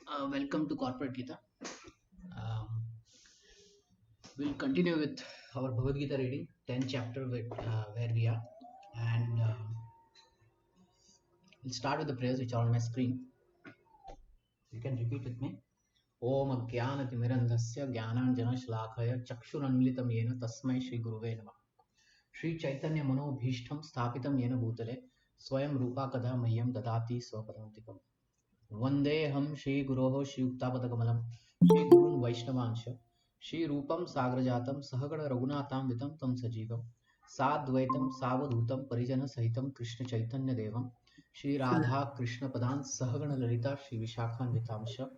Welcome to Corporate Gita. Um, we'll continue with our Bhagavad Gita reading, 10th chapter where we are. And we'll start with the prayers which are on my screen. You can repeat with me. Om Ajnanatimirandhasya Jnananjanashlakaya Chakshurunmilitam Yena Tasmai Shri Guruve Namah. Shri Chaitanya Manobhishtam Sthapitam Yena Bhutale Swayam Rupa Kada Mahyam Dadati Swapadantikam. Vandeham Shri Guroho Shri Uktapadakamalam Shri Gurun Vaishnavansha Shri Rupam Sagrajatam Sahagana Raghunatham Vitam Tam Sajivam Sadvaitam Savadhutam Parijana Sahitam Krishna Chaitanya Devam Shri Radha Krishna Padan Sahagana Lalita Shri Vishakhan Vitamsha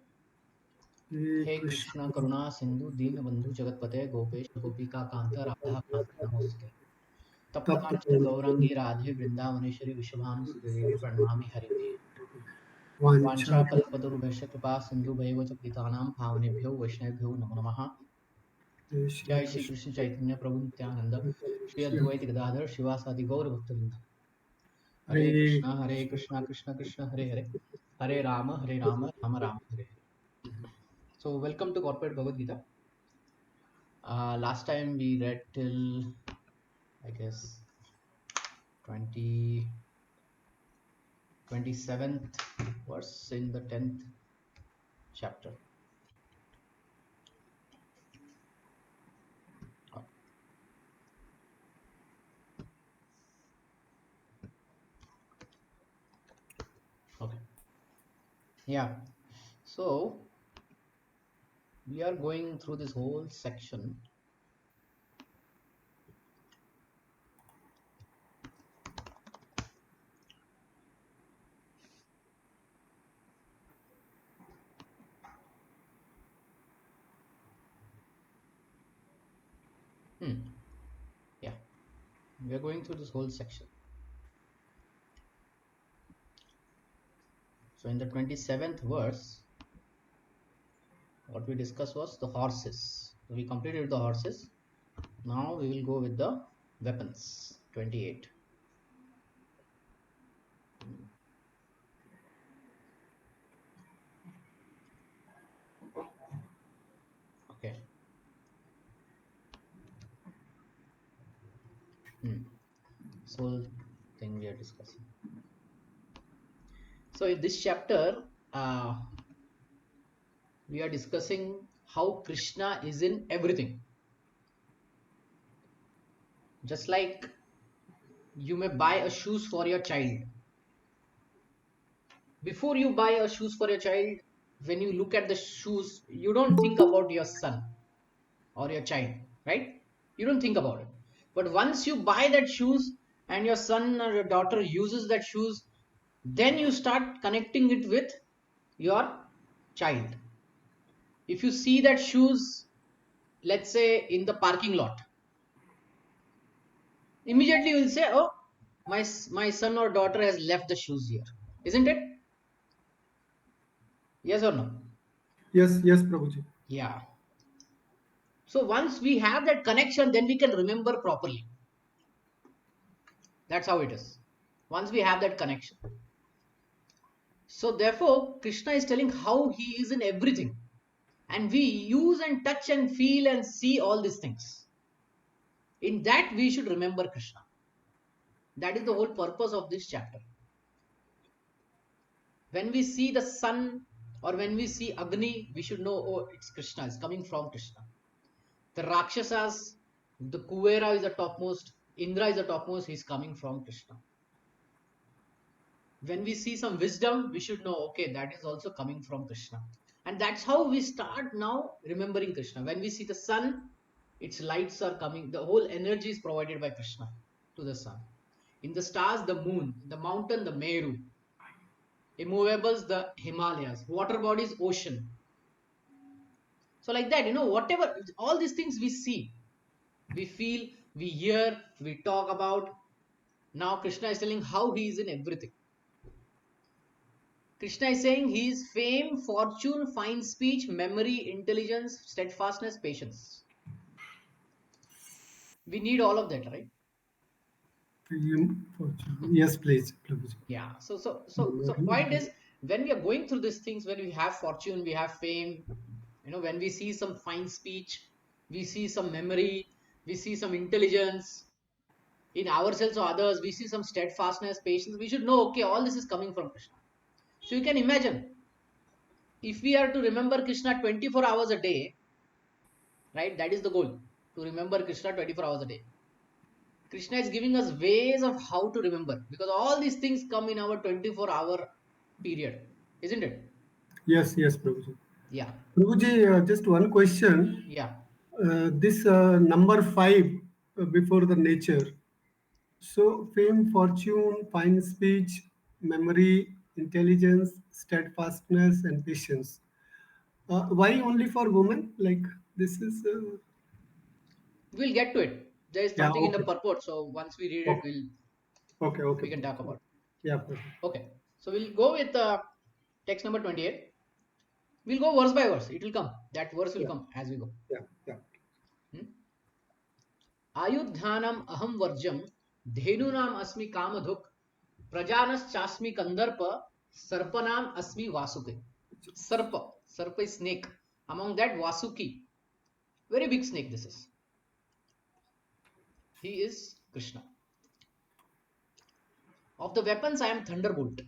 Hare He Krishna. Krishna Karuna Sindhu Deen Bandhu Jagatpate Gopesh Gopika Kanta Radha Kanta Namostate Tapta Kanchana Gaurangi Radhe Vrindavaneshwari Vishabhanu Sudevi Pranami Haripriye Vancha वाञ्छाकल्पतरुभ्यश्च कृपा सिन्धुभैव च पतितानां पावनेभ्यो वैष्णवेभ्यो नमो नमः। Shri जय Shri Krishna. Krishna Chaitanya Prabhu Nityanand Shri Advaita Gadadhar शिवासादि Gaur भक्तवृंद। Hare Hare Krishna Krishna Krishna Hare Hare Hare Ram Ram Ram Hare Hare. So welcome to Corporate Bhagavad Gita. Last time we read till I guess 20 27th verse in the 10th chapter. Okay. Yeah. So we are going through this whole section. Yeah, we are going through this whole section. So in the 27th verse, what we discussed was the horses. So we completed the horses. Now we will go with the weapons. 28. Okay. This whole thing we are discussing. So in this chapter, we are discussing how Krishna is in everything. Just like you may buy a shoes for your child. Before you buy a shoes for your child, when you look at the shoes, you don't think about your son or your child, right? You don't think about it. But once you buy that shoes and your son or your daughter uses that shoes, then you start connecting it with your child. If you see that shoes, let's say in the parking lot, immediately you will say, oh, my son or daughter has left the shoes here, isn't it? Yes or no? Yes, yes, Prabhuji. Yeah. So once we have that connection, then we can remember properly. That's how it is. Once we have that connection. So therefore, Krishna is telling how he is in everything. And we use and touch and feel and see all these things. In that, we should remember Krishna. That is the whole purpose of this chapter. When we see the sun or when we see Agni, we should know, oh, it's Krishna, it's coming from Krishna. The Rakshasas, the Kuvera is the topmost, Indra is the topmost, he's coming from Krishna. When we see some wisdom, we should know, okay, that is also coming from Krishna. And that's how we start now remembering Krishna. When we see the sun, its lights are coming, the whole energy is provided by Krishna to the sun. In the stars, the moon, in the mountain, the Meru, immovables, the Himalayas, water bodies, ocean. So like that, whatever, all these things we see, we feel, we hear, we talk about. Now Krishna is telling how he is in everything. Krishna is saying he is fame, fortune, fine speech, memory, intelligence, steadfastness, patience. We need all of that, right? Yes, please, Prabhuji. Yeah. So point is, when we are going through these things, when we have fortune, we have fame, when we see some fine speech, we see some memory, we see some intelligence in ourselves or others, we see some steadfastness, patience, we should know, okay, all this is coming from Krishna. So you can imagine, if we are to remember Krishna 24 hours a day, right? That is the goal, to remember Krishna 24 hours a day. Krishna is giving us ways of how to remember, because all these things come in our 24-hour period, isn't it? Yes, yes, Prabhuji. Yeah, Prabhuji, just one question. yeah. This number five before the nature. So, fame, fortune, fine speech, memory, intelligence, steadfastness, and patience. Why only for women? Like this is. We'll get to it. There is Yeah. something in the Okay. purport, so once we read it, Okay. Okay. Okay. we can talk Prabhuji. about Yeah. Prabhuji. it. Okay, so we'll go with text number 28. We'll go verse by verse. It will come. That verse will Yeah. come as we go. Yeah. Yeah. Hmm? आयुध्यानम अहम वर्ज्यम धेनूनाम अस्मि कामधुक प्रजानश्चास्मि कंदर्प सर्पनाम अस्मि वासुके. Sarpa is snake. Among that, Vasuki, very big snake. This is, he is Krishna. Of the weapons, I am thunderbolt.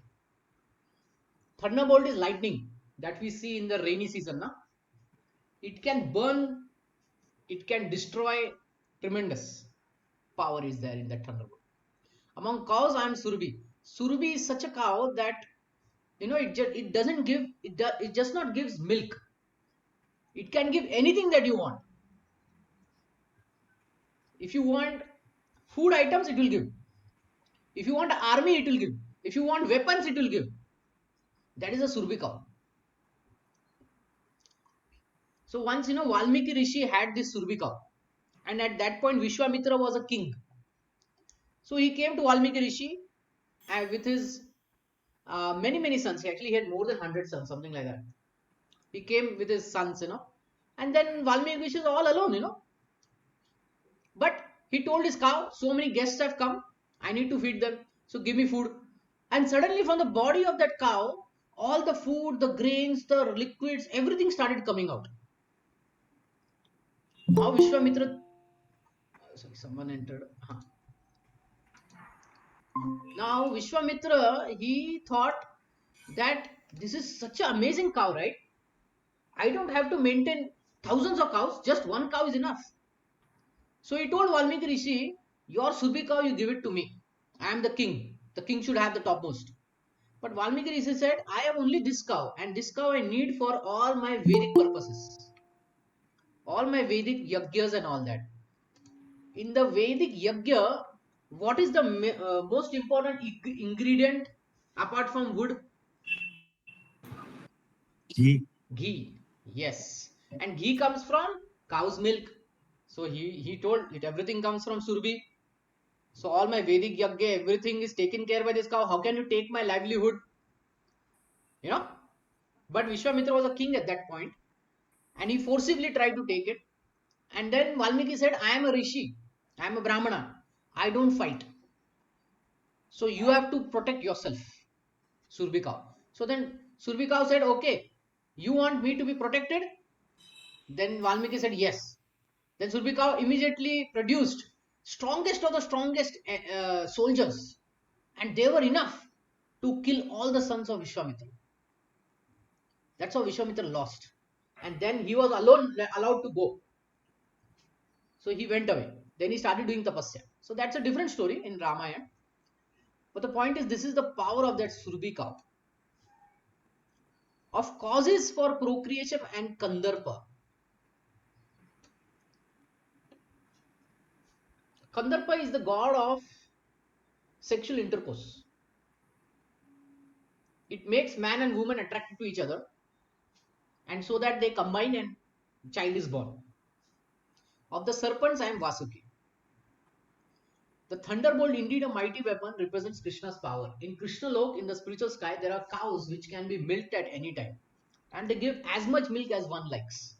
Thunderbolt is lightning that we see in the rainy season. Na? It can burn, it can destroy. Tremendous power is there in that thunderbolt. Among cows, I am Surbi. Surbi is such a cow that it doesn't give, it just not gives milk. It can give anything that you want. If you want food items, it will give. If you want army, it will give. If you want weapons, it will give. That is a Surbi cow. So once Valmiki Rishi had this Surbi cow, and at that point Vishwamitra was a king. So he came to Valmiki Rishi with his many sons. He had more than 100 sons, something like that. He came with his sons, and then Valmiki Rishi is all alone. But he told his cow, so many guests have come, I need to feed them, so give me food. And suddenly from the body of that cow, all the food, the grains, the liquids, everything started coming out. Now Vishwamitra, sorry, someone entered. Now Vishwamitra, he thought that this is such an amazing cow, right? I don't have to maintain thousands of cows, just one cow is enough. So he told Valmiki Rishi, your Surbi cow, you give it to me. I am the king. The king should have the topmost. But Valmiki Rishi said, I have only this cow, and this cow I need for all my Vedic purposes, all my Vedic yagyas and all that. In the Vedic yagya, what is the most important ingredient apart from wood? Ghee. Ghee. Yes. And ghee comes from cow's milk. So he told it, everything comes from Surbi. So all my Vedic yagya, everything is taken care by this cow. How can you take my livelihood? You know? But Vishwamitra was a king at that point, and he forcibly tried to take it. And then Valmiki said, I am a rishi, I am a Brahmana, I don't fight. So you have to protect yourself, Surbikau. So then Surbikau said, okay, you want me to be protected? Then Valmiki said, yes. Then Surbikau immediately produced strongest of the strongest soldiers, and they were enough to kill all the sons of Vishwamitra. That's how Vishwamitra lost. And then he was alone allowed to go. So he went away. Then he started doing tapasya. So that's a different story in Ramayana. But the point is, this is the power of that Surbi cow. Of causes for procreation and Kandarpa. Kandarpa is the god of sexual intercourse. It makes man and woman attracted to each other, and so that they combine and child is born. Of the serpents, I am Vasuki. The thunderbolt, indeed a mighty weapon, represents Krishna's power. In Krishna Lok, in the spiritual sky, there are cows which can be milked at any time, and they give as much milk as one likes.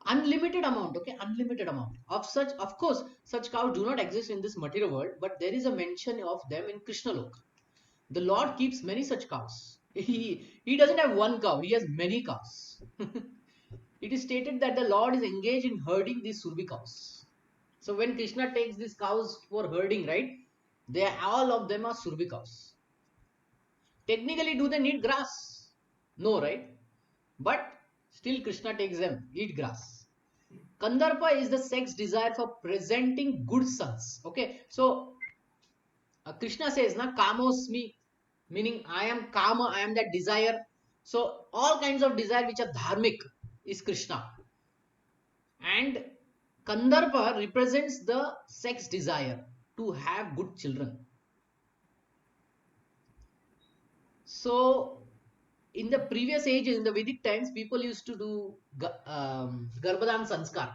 Unlimited amount, okay, unlimited amount. Of course, such cows do not exist in this material world, but there is a mention of them in Krishna Lok. The Lord keeps many such cows. He doesn't have one cow, he has many cows. It is stated that the Lord is engaged in herding these Surbi cows. So when Krishna takes these cows for herding, right? They all of them are Surbi cows. Technically, do they need grass? No, right? But still Krishna takes them, eat grass. Kandarpa is the sex desire for presenting good sons. Okay, so Krishna says, na kamosmi, meaning I am kama, I am that desire. So all kinds of desire which are dharmic is Krishna. And Kandarpa represents the sex desire to have good children. So in the previous ages, in the Vedic times, people used to do Garbhadan Sanskar,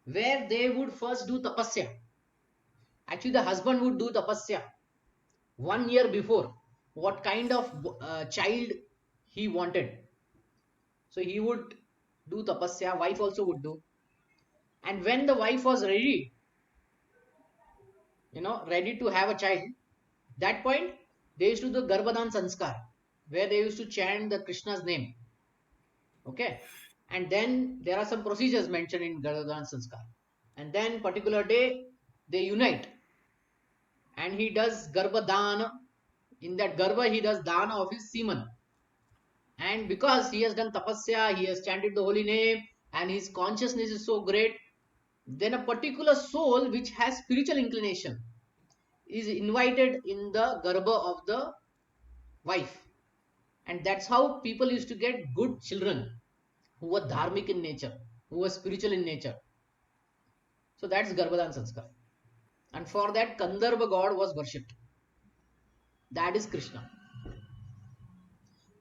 where they would first do tapasya. Actually, the husband would do tapasya 1 year before, what kind of child he wanted. So he would do tapasya, wife also would do. And when the wife was ready, ready to have a child, that point they used to do the Garbhadan Sanskar, where they used to chant the Krishna's name. Okay. And then there are some procedures mentioned in Garbhadan Sanskar. And then particular day they unite and he does Garbhadan. In that Garbha, he does dana of his semen. And because he has done tapasya, he has chanted the holy name, and his consciousness is so great, then a particular soul which has spiritual inclination is invited in the Garbha of the wife. And that's how people used to get good children who were dharmic in nature, who were spiritual in nature. So that's Garbhadan Sanskar. And for that, Kandarbha god was worshipped. That is Krishna.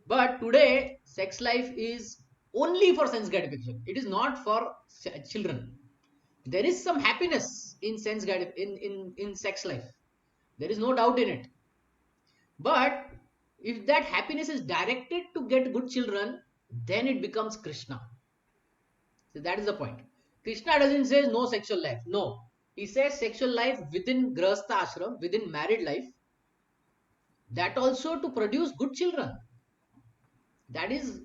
But today, sex life is only for sense gratification. It is not for children. There is some happiness in in sex life. There is no doubt in it. But if that happiness is directed to get good children, then it becomes Krishna. So that is the point. Krishna doesn't say no sexual life. No. He says sexual life within Grahastha ashram, within married life, that also to produce good children. That is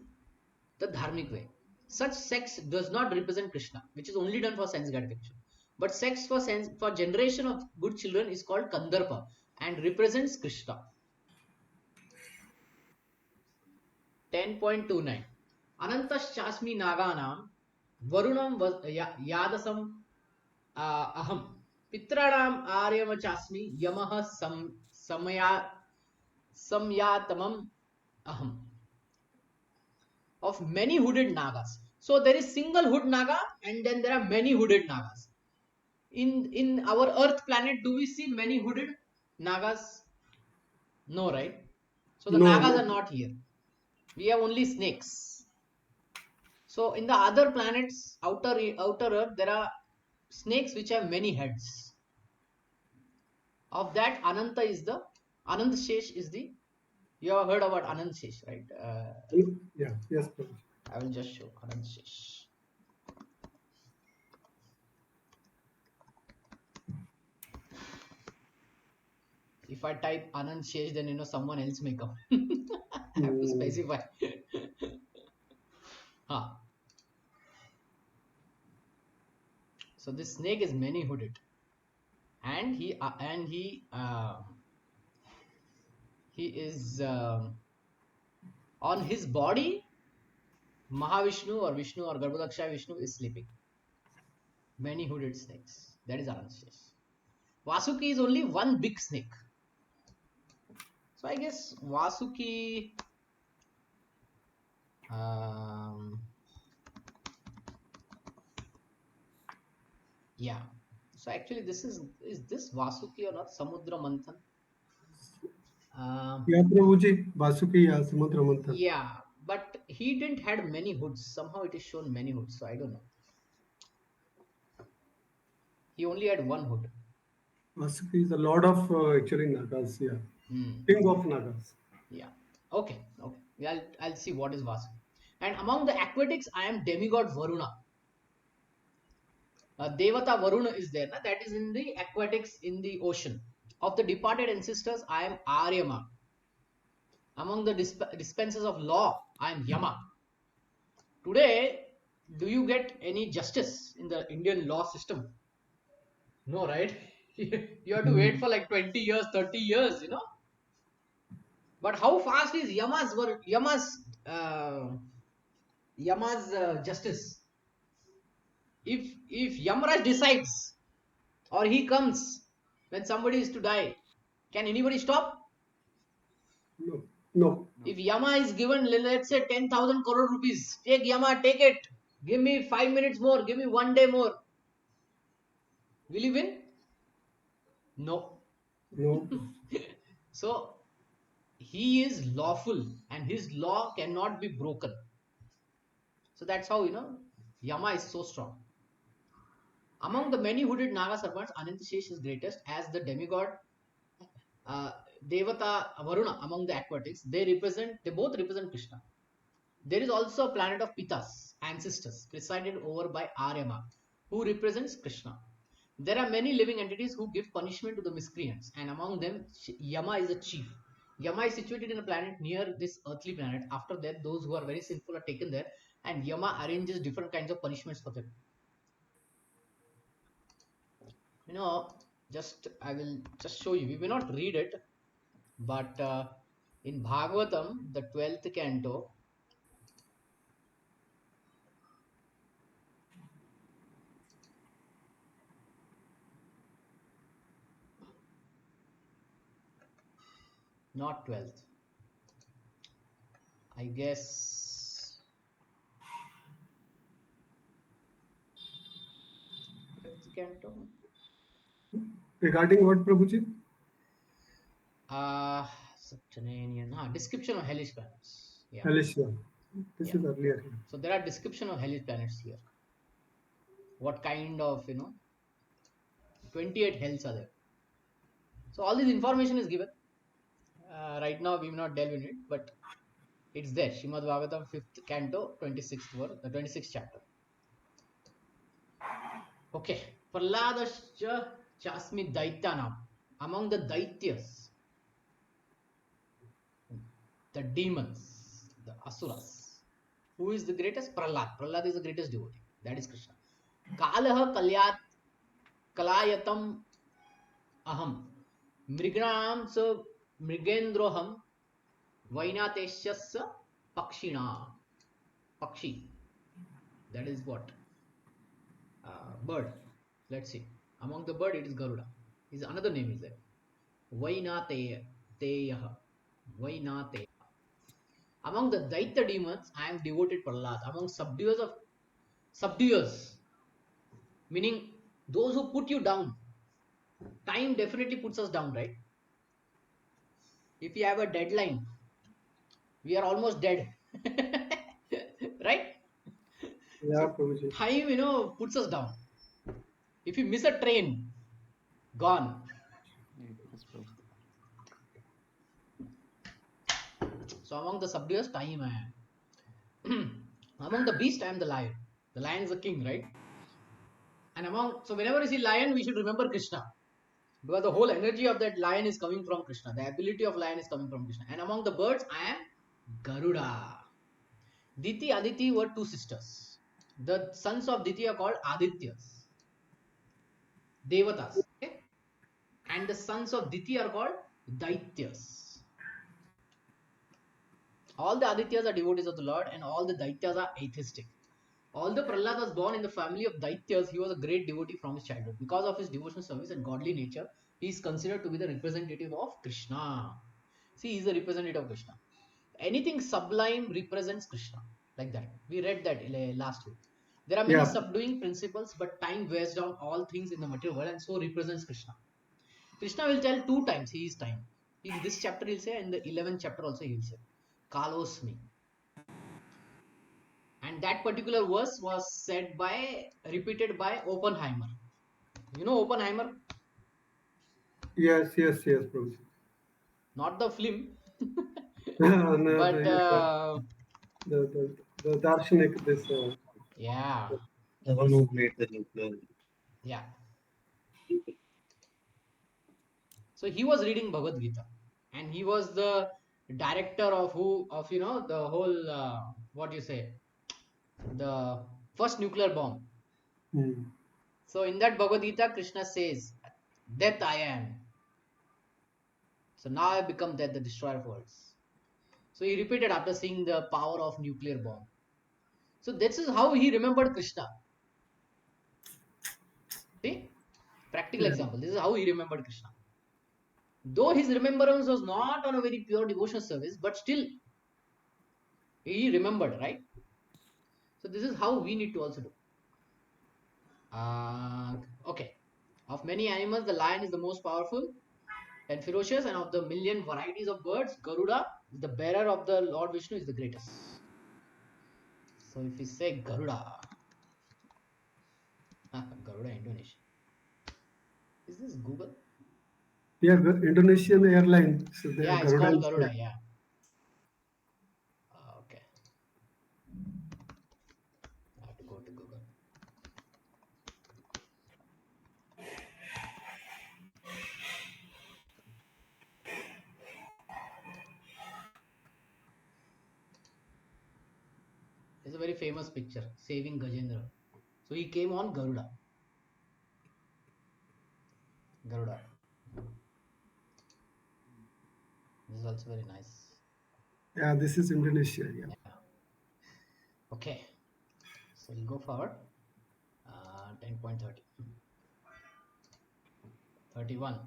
the dharmic way. Such sex does not represent Krishna, which is only done for sense gratification. But sex for generation of good children is called Kandarpa and represents Krishna. 10.29 Anantaschasmi Naganam Varunam Yadasam Aham Pitranam Aryamachasmi Yamaha Samyatamam Aham, of many hooded Nagas. So there is single hood Naga and then there are many hooded Nagas. In our Earth planet, do we see many hooded Nagas? No, right? So the No, Nagas no. are not here. We have only snakes. So in the other planets, outer Earth, there are snakes which have many heads. Of that, Anant Shesh is the. You have heard about Anant Shesh, right? Yeah, yes, Prabhu. I will just show Anant Shesh. If I type Anand Shesh, then someone else may come. I have to specify. Huh. So this snake is many hooded, and he is on his body. Mahavishnu or Vishnu or Garbhodaksha Vishnu is sleeping. Many hooded snakes. That is Anand Shesh. Vasuki is only one big snake. So I guess Vasuki. Yeah. So actually, this is this Vasuki or not? Samudra Manthan. Yeah, Prabhuji, Vasuki, yeah, Samudra Manthan. Yeah, but he didn't had many hoods. Somehow it is shown many hoods. So I don't know. He only had one hood. Vasuki is the lord of actually Nagas, yeah. Hmm. King of Nagas. Yeah. Okay. Okay. Yeah, I'll see what is Vasuki. And among the aquatics, I am demigod Varuna. Devata Varuna is there. Na? That is in the aquatics in the ocean. Of the departed ancestors, I am Aryama. Among the dispensers of law, I am Yama. Today, do you get any justice in the Indian law system? No, right? You have to wait Mm. for like 20 years, 30 years, But how fast is Yama's justice? If Yamaraj decides or he comes when somebody is to die, can anybody stop? No, no, If Yama is given, let's say 10,000 crore rupees, take Yama, take it. Give me 5 minutes more, give me 1 day more. Will you win? No. no, So he is lawful and his law cannot be broken. So that's how Yama is so strong. Among the many hooded Naga serpents, Anantashesh is greatest as the demigod uh, Devata Varuna among the aquatics. They both represent Krishna. There is also a planet of Pitas, ancestors, presided over by Aryama, who represents Krishna. There are many living entities who give punishment to the miscreants, and among them, Yama is a chief. Yama is situated in a planet near this earthly planet. After death, those who are very sinful are taken there, and Yama arranges different kinds of punishments for them. You know, I will just show you. We may not read it, but in Bhagavatam, the 12th canto, not 12th, I guess 5th canto. regarding what, Prabhuji? Subterranean. Description of hellish planets. Yeah, Alicia. This yeah. is earlier. So there are description of hellish planets here. What kind of 28 hells are there? So all this information is given. Right now we will not delve in it, but it's there. Shrimad Bhagavatam 5th canto 26th verse, the 26th chapter. Okay. Praladascha Chasmi Daityanam. Among the Daityas, the demons, the Asuras. Who is the greatest? Prahlad. Prahlad is the greatest devotee. That is Krishna. Kalaha Kalayatam Aham. Mrignam sa Mrigendroham Vainateshyasya Pakshina. Pakshi. That is what? Bird. Let's see. Among the bird, it is Garuda. His another name is there. Vainateya. Vainateya. Among the Daitya demons, I am devoted Prahlad. Among subduers, meaning those who put you down. Time definitely puts us down, right? If you have a deadline, we are almost dead. Right? Yeah, So Prabhuji. time, puts us down. If you miss a train, gone. Yes, Prabhu. So among the subduers, time I am. Among the beast, I am the lion. The lion is the king, right? And so whenever you see lion, we should remember Krishna. Because the whole energy of that lion is coming from Krishna. The ability of lion is coming from Krishna. And among the birds, I am Garuda. Diti, Aditi were two sisters. The sons of Diti are called Adityas, Devatas. Okay? And the sons of Diti are called Daityas. All the Adityas are devotees of the Lord, and all the Daityas are atheistic. Although Prahlad was born in the family of Daityas, he was a great devotee from his childhood. Because of his devotional service and godly nature, he is considered to be the representative of Krishna. See, he is the representative of Krishna. Anything sublime represents Krishna. Like that. We read that last week. There are many Yeah, subduing principles, but time wears down all things in the material world and so represents Krishna. Krishna will tell two times he is time. In this chapter, he'll say, and the 11th chapter also he'll say, Kalosmi. And that particular verse was repeated by Oppenheimer. You know Oppenheimer? yes, yes, yes, Prabhuji. Not the film, No, but the Darshanik, this. yeah, The one who made the nuclear. yeah. So he was reading Bhagavad Gita, and he was the director of the whole what you say, the first nuclear bomb. So in that Bhagavad Gita, Krishna says, "Death I am. So now I become death, the destroyer of worlds." So he repeated after seeing the power of nuclear bomb. So this is how he remembered Krishna. See, practical Yeah. example. This is how he remembered Krishna. Though his remembrance was not on a very pure devotional service, but still he remembered, right? So this is how we need to also do. Okay. Of many animals, the lion is the most powerful and ferocious, and of the million varieties of birds, Garuda, the bearer of the Lord Vishnu, is the greatest. So if we say Garuda, Garuda Indonesia. Is this Google? Yeah, the Indonesian airline. So they are Yeah, it's Garuda called Garuda. inside. Yeah. Okay. I have to go to Google. It's a very famous picture, saving Gajendra. So he came on Garuda. Garuda. This is also very nice. Yeah, this is Indonesia. Yeah. Yeah. Okay. So we'll go for 10.30. 31.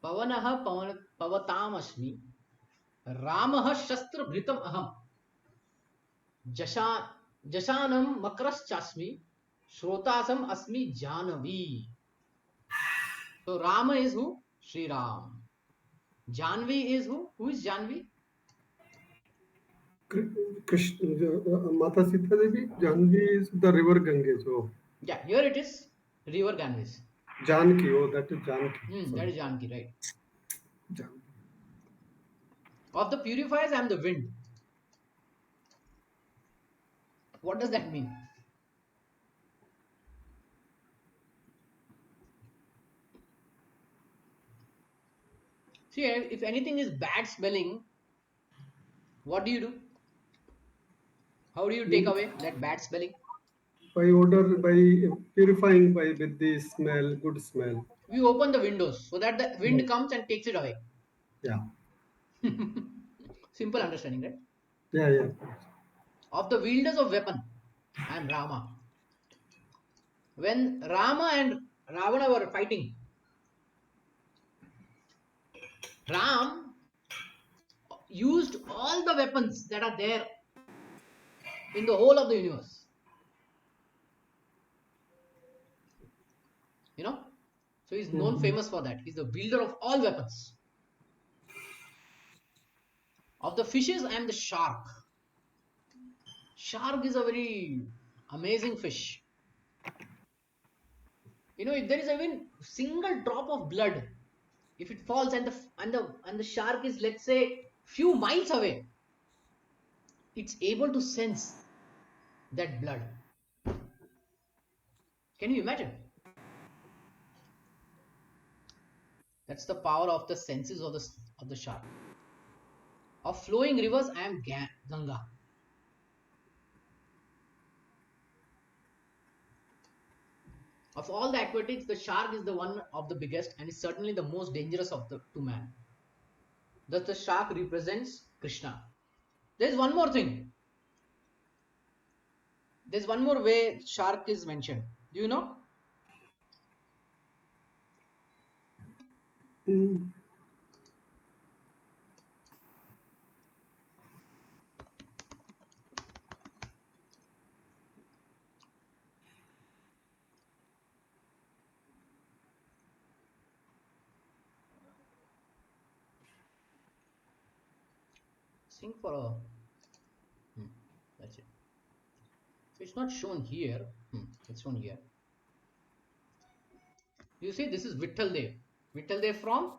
Pavanah pavatamashmi Ramah shastrabhritam aham Jasha Jashanam makraschasmi Shrotasam asmi Janavi. So Rama is who? Sri Ram. Janvi is who? Who is Janvi? Krishna, Mata Sita Devi, Janvi is the river Ganges. Oh, Yeah, here it is. River Ganges. Janki. Oh, that is Janki. That Sorry. is Janki, right? Janki. Of the purifiers, I am the wind. What does that mean? See, if anything is bad smelling, what do you do? How do you take away that bad smelling? By order, by purifying by with the smell, good smell. We open the windows so that the Yeah. wind comes and takes it away. Yeah. Simple understanding, right? Yeah. Yeah. Of the wielders of weapon, I am Rama. When Rama and Ravana were fighting, Ram used all the weapons that are there in the whole of the universe. You know? So he's known famous for that. He's the wielder of all weapons. Of the fishes, I am the shark. Shark is a very amazing fish. You know, if there is even single drop of blood, if it falls and the shark is, let's say, few miles away, it's able to sense that blood. Can you imagine? That's the power of the senses of the shark. Of flowing rivers, I am Ganga. Of all the aquatics, the shark is the one of the biggest and is certainly the most dangerous of the to man. Thus, the shark represents Krishna. There's one more thing. There's one more way shark is mentioned. Do you know? Mm. Sing for a. That's it. So it's not shown here. It's shown here. You see, this is Vittal Dev. Vittal Dev from?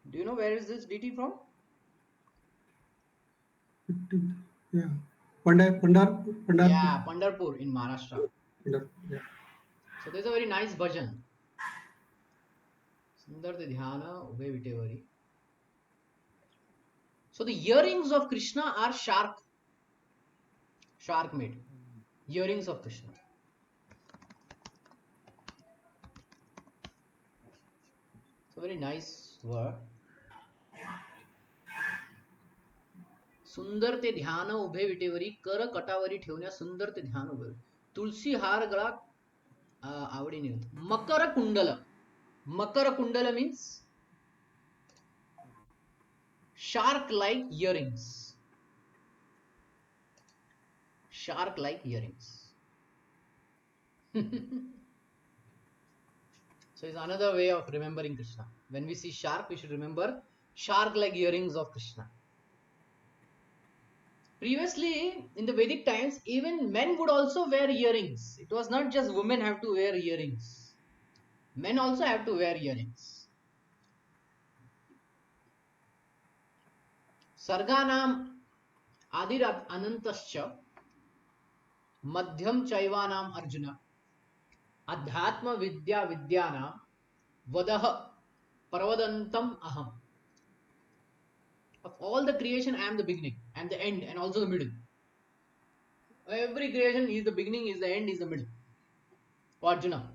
Do you know where is this deity from? Yeah. Pandar. Yeah, Pandharpur in Maharashtra. Pandar. Yeah. So there's a very nice bhajan. Sundar de dhyana ube vitevari. So the earrings of Krishna are shark made. Earrings of Krishna. It's a very nice word. सुंदर ते ध्यान उभे विटेवरी कर कटावरी ठेवण्या सुंदर ते ध्यान उभे तुलसी हार गळा आवडीने मकर कुंडल. Makara Kundala means shark like earrings. Shark like earrings. So it's another way of remembering Krishna. When we see shark, we should remember shark like earrings of Krishna. Previously, in the Vedic times, even men would also wear earrings. It was not just women have to wear earrings. Men also have to wear earrings. Sarganam Adir Anantascha Madhyam Chaivanam Arjuna Adhyatma Vidya Vidyana Vadaha Parvadantam Aham. Of all the creation, I am the beginning and the end and also the middle. Every creation is the beginning, is the end, is the middle. Arjuna.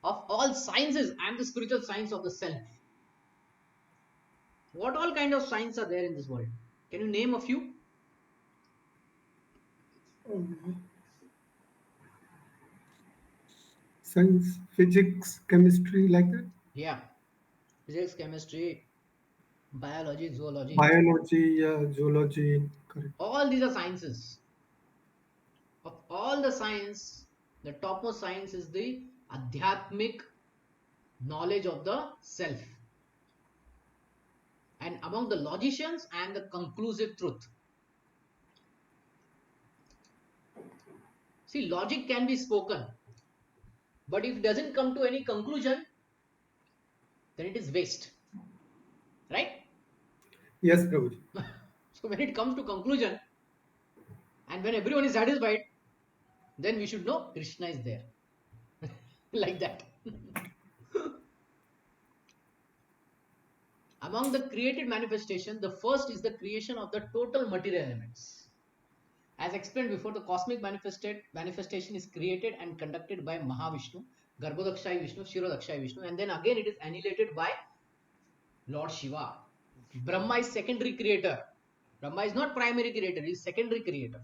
Of all sciences, I am the spiritual science of the self. What all kind of science are there in this world? Can you name a few? Science, physics, chemistry, like that. Yeah. Physics, chemistry, biology, zoology. Biology, zoology, correct. All these are sciences. Of all the science, the topmost science is the Adhyatmic knowledge of the self. And among the logicians, I am the conclusive truth. See, logic can be spoken, but if it doesn't come to any conclusion, then it is waste. Right? Yes, Prabhuji. So when it comes to conclusion, and when everyone is satisfied, then we should know Krishna is there. Like that. Among the created manifestation, the first is the creation of the total material elements. As explained before, the cosmic manifestation is created and conducted by Mahavishnu, Garbhodakshai Vishnu, Shirodakshai Vishnu, and then again it is annihilated by Lord Shiva. Brahma is secondary creator. Brahma is not primary creator, he is secondary creator.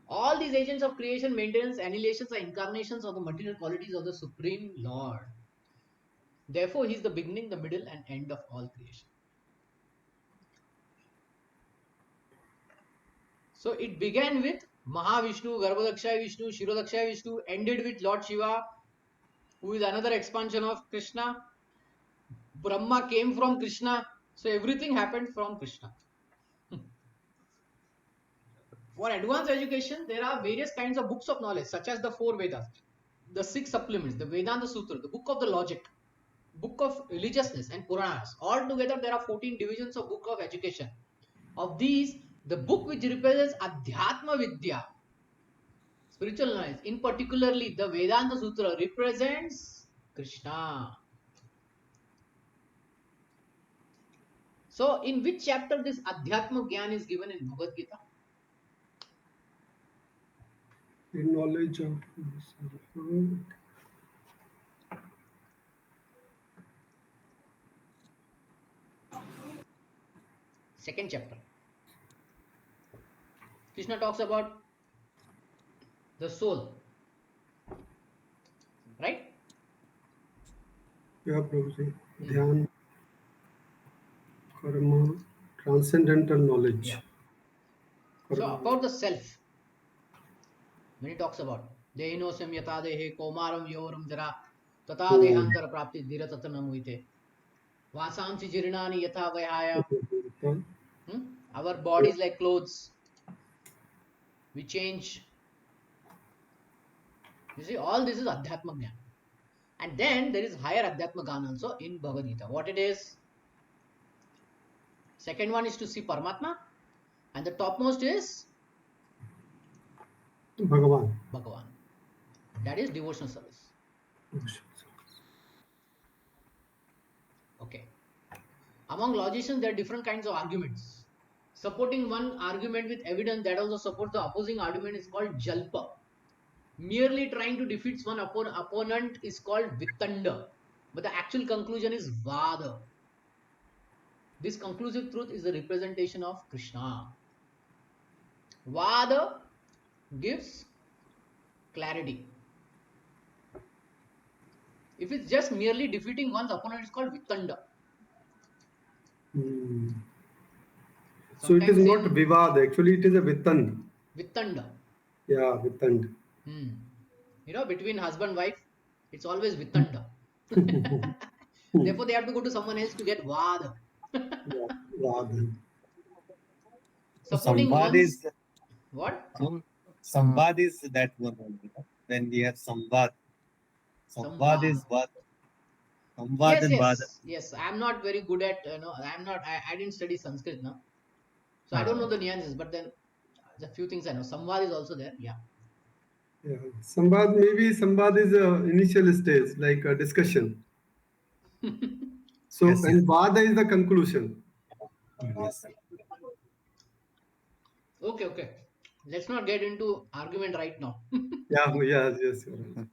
All these agents of creation, maintenance, annihilations are incarnations of the material qualities of the Supreme Lord. Therefore, he is the beginning, the middle, and end of all creation. So it began with Mahavishnu, Garbhodakshai Vishnu, Shirodakshai Vishnu, ended with Lord Shiva, who is another expansion of Krishna. Brahma came from Krishna. So everything happened from Krishna. For advanced education, there are various kinds of books of knowledge, such as the four Vedas, the six supplements, the Vedanta Sutra, the book of the logic, book of religiousness, and Puranas. All together, there are 14 divisions of book of education. Of these, the book which represents Adhyatma Vidya, spiritual knowledge, in particularly the Vedanta Sutra, represents Krishna. So, in which chapter this Adhyatma Gyan is given in Bhagavad Gita? The knowledge of Second chapter. Krishna talks about the soul. Right? Yeah, Prabhuji. Dhyan, karma, transcendental knowledge. Yeah. So about the self, when he talks about Dehinosam yata dehe komaram yoram jara tata dehantara prapti dhira tatanam uite vasamsi jirinani yatha vayaya. Our body is like clothes. We change. You see, all this is Adhyatma Gyan. And then there is higher Adhyatma Gyan also in Bhagavad Gita. What it is? Second one is to see Paramatma. And the topmost is Bhagavan. Bhagavan. That is devotional service. Okay. Among logicians, there are different kinds of arguments. Supporting one argument with evidence that also supports the opposing argument is called jalpa. Merely trying to defeat one opponent is called vitanda. But the actual conclusion is vada. This conclusive truth is the representation of Krishna. Vada gives clarity. If it's just merely defeating one's opponent, it's called vitanda. Hmm. So it is Sometimes not in Vivad, actually it is a Vitand. vitanda. Yeah, Vitand. You know, between husband and wife, it's always vitanda. Therefore, they have to go to someone else to get vada. Yeah, Vad. So Supporting Samvad one's is what? so Samvad is that one only. No? Then we have Samvad. Samvad Samvad. is what? Samvad Yes, and Vad. yes. I'm not very good at, I'm not, I didn't study Sanskrit now. So I don't know Ah, the nuances, but then the few things I know. Samvad is also there. Yeah. Yeah. Sambad, maybe Sambad is a initial stage, like a discussion. So, yes, yes. and Vada is the conclusion. Yes. Okay. Let's not get into argument right now. Yeah, yes, you're right.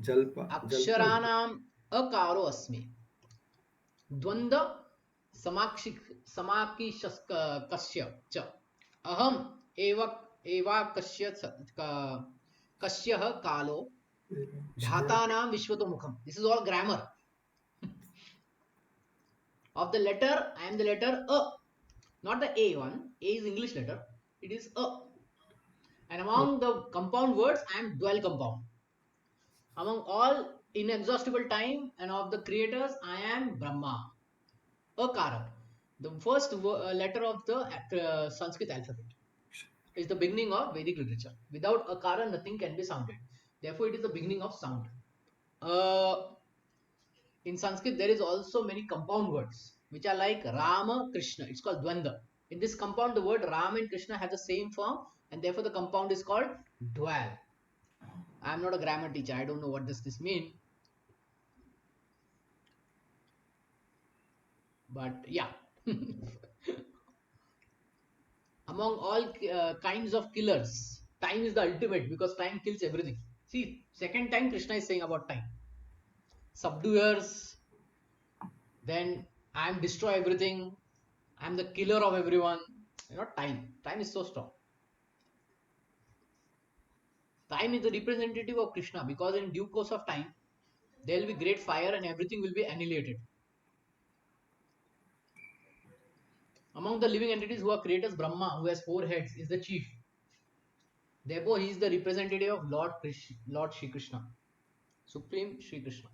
Jalpa. Aksharanam akaro asmi. द्वंद्व समाक्षि समाकिशस्य च अहम एव एवाकस्य कस्य कालो धातानां विश्वतो मुखम. This is all grammar of the letter. I am the letter a, not the a one. A is English letter. It is a. And among the compound words, I am dual compound. Among all inexhaustible time and of the creators, I am Brahma. Akara, the first letter of the Sanskrit alphabet, is the beginning of Vedic literature. Without Akara, nothing can be sounded. Therefore, it is the beginning of sound. In Sanskrit, there is also many compound words which are like Rama, Krishna. It's called Dvanda. In this compound, the word Ram and Krishna have the same form, and therefore the compound is called Dwal. I am not a grammar teacher. I don't know what does this mean. But yeah. Among all kinds of killers, time is the ultimate because time kills everything. See, second time Krishna is saying about time. Subduers, then I am destroy everything, I am the killer of everyone. You know, time. Time is so strong. Time is the representative of Krishna because in due course of time, there will be great fire and everything will be annihilated. Among the living entities who are creators, Brahma, who has 4 heads, is the chief. Therefore, he is the representative of Lord Krishna, Lord Shri Krishna, Supreme Shri Krishna.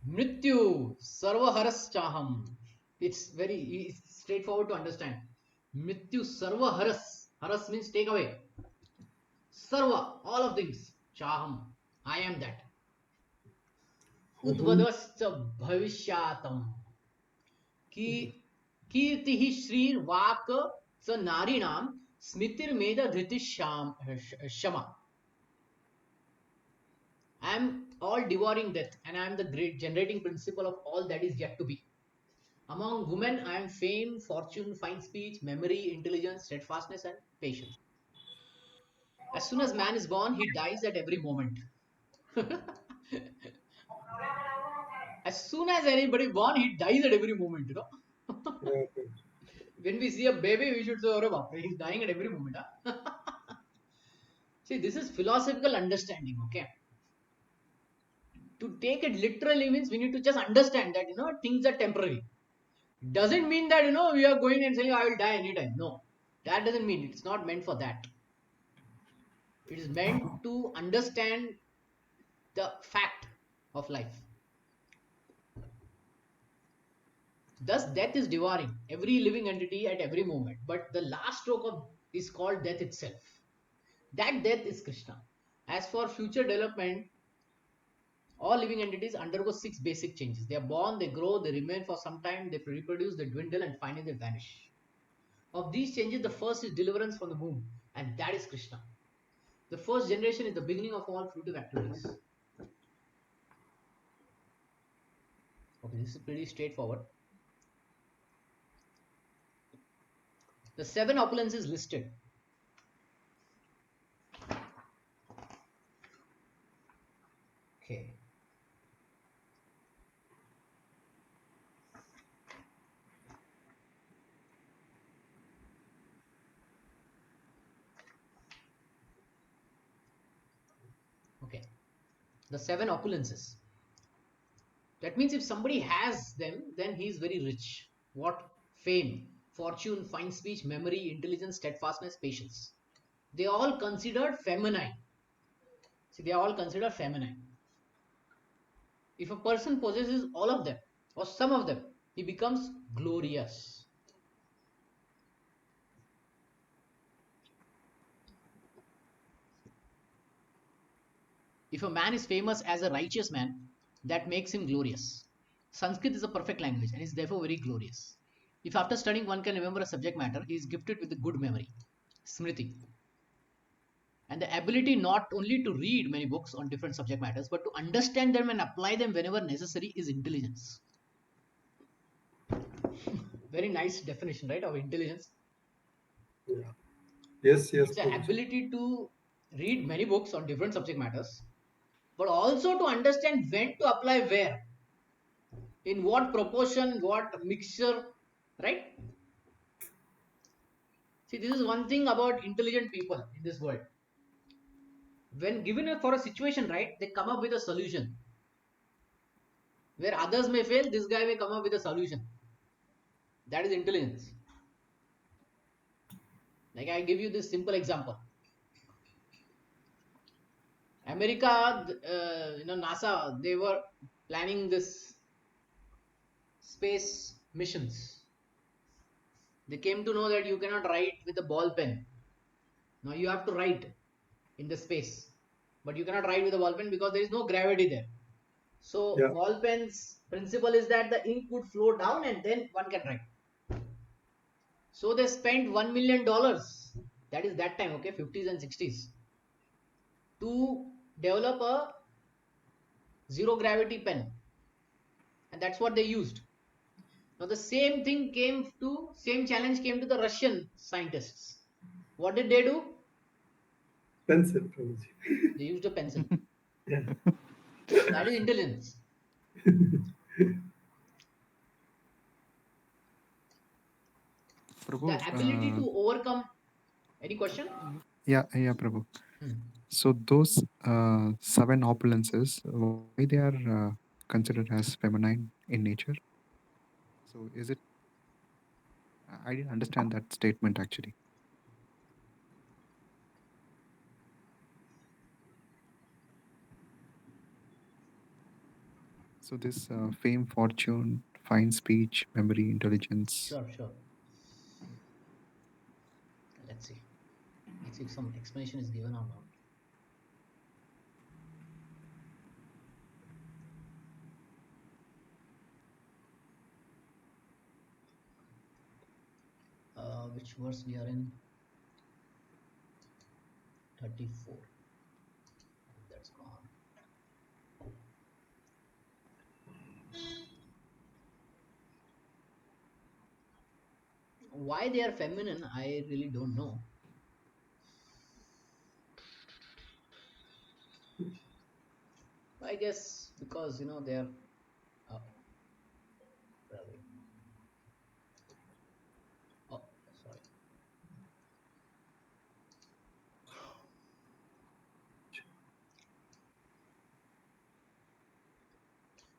Mrityu sarvaharas. It's very straightforward to understand. Mrityu sarvaharas. Haras means take away. Sarva, all of things. Chaham, I am that. Mhm. Udvadascha bhavishyatam. Ki kirtihi shri vak sa narinam smitir meda dhriti shama. I am all devouring death and I am the great generating principle of all that is yet to be. Among women, I am fame, fortune, fine speech, memory, intelligence, steadfastness, and patience. As soon as man is born, he dies at every moment. As soon as anybody born, he dies at every moment. You know, Yeah, okay. when we see a baby, we should say, "Oh, Bapre, he's dying at every moment." Huh? See, this is philosophical understanding. Okay, to take it literally means we need to just understand that things are temporary. Doesn't mean that we are going and saying I will die anytime. No, that doesn't mean it's not meant for that. It is meant to understand the fact of life. Thus, death is devouring every living entity at every moment. But the last stroke of is called death itself. That death is Krishna. As for future development, all living entities undergo 6 basic changes. They are born, they grow, they remain for some time, they reproduce, they dwindle, and finally they vanish. Of these changes, the first is deliverance from the womb, and that is Krishna. The first generation is the beginning of all fruitive activities. Okay, this is pretty straightforward. The 7 opulences listed. Okay. Okay. The 7 opulences. That means if somebody has them, then he is very rich. What? Fame, fortune, fine speech, memory, intelligence, steadfastness, patience. They are all considered feminine. See, they are all considered feminine. If a person possesses all of them or some of them, he becomes glorious. If a man is famous as a righteous man, that makes him glorious. Sanskrit is a perfect language and is therefore very glorious. If after studying one can remember a subject matter, he is gifted with a good memory, smriti, and the ability not only to read many books on different subject matters, but to understand them and apply them whenever necessary is intelligence. Very nice definition, right, of intelligence. Yeah. Yes, It's the Prabhuji. ability to read many books on different subject matters, but also to understand when to apply where, in what proportion, what mixture, right? See, this is one thing about intelligent people in this world. When given for a situation, right, they come up with a solution. Where others may fail, this guy may come up with a solution. That is intelligence. Like I give you this simple example. America, NASA, they were planning this space missions. They came to know that you cannot write with a ball pen. Now you have to write in the space, but you cannot write with a ball pen because there is no gravity there. So Yeah. ball pens principle is that the ink would flow down and then one can write. So they spent $1 million. That is that time, okay, 50s and 60s, to develop a zero gravity pen, and that's what they used. Now the same challenge came to the Russian scientists. What did they do? Pencil, Prabhuji. They used a pencil. Yeah. That is intelligence. Prabhu, The ability to overcome. Any question? yeah, Prabhu. Hmm. So those 7 opulences, why they are considered as feminine in nature? So is it? I didn't understand that statement actually. So this fame, fortune, fine speech, memory, intelligence. Sure. Let's see. Let's see if some explanation is given or not. Which verse we are in? 34. That's gone. Why they are feminine, I really don't know. I guess because they are. Oh, oh, sorry.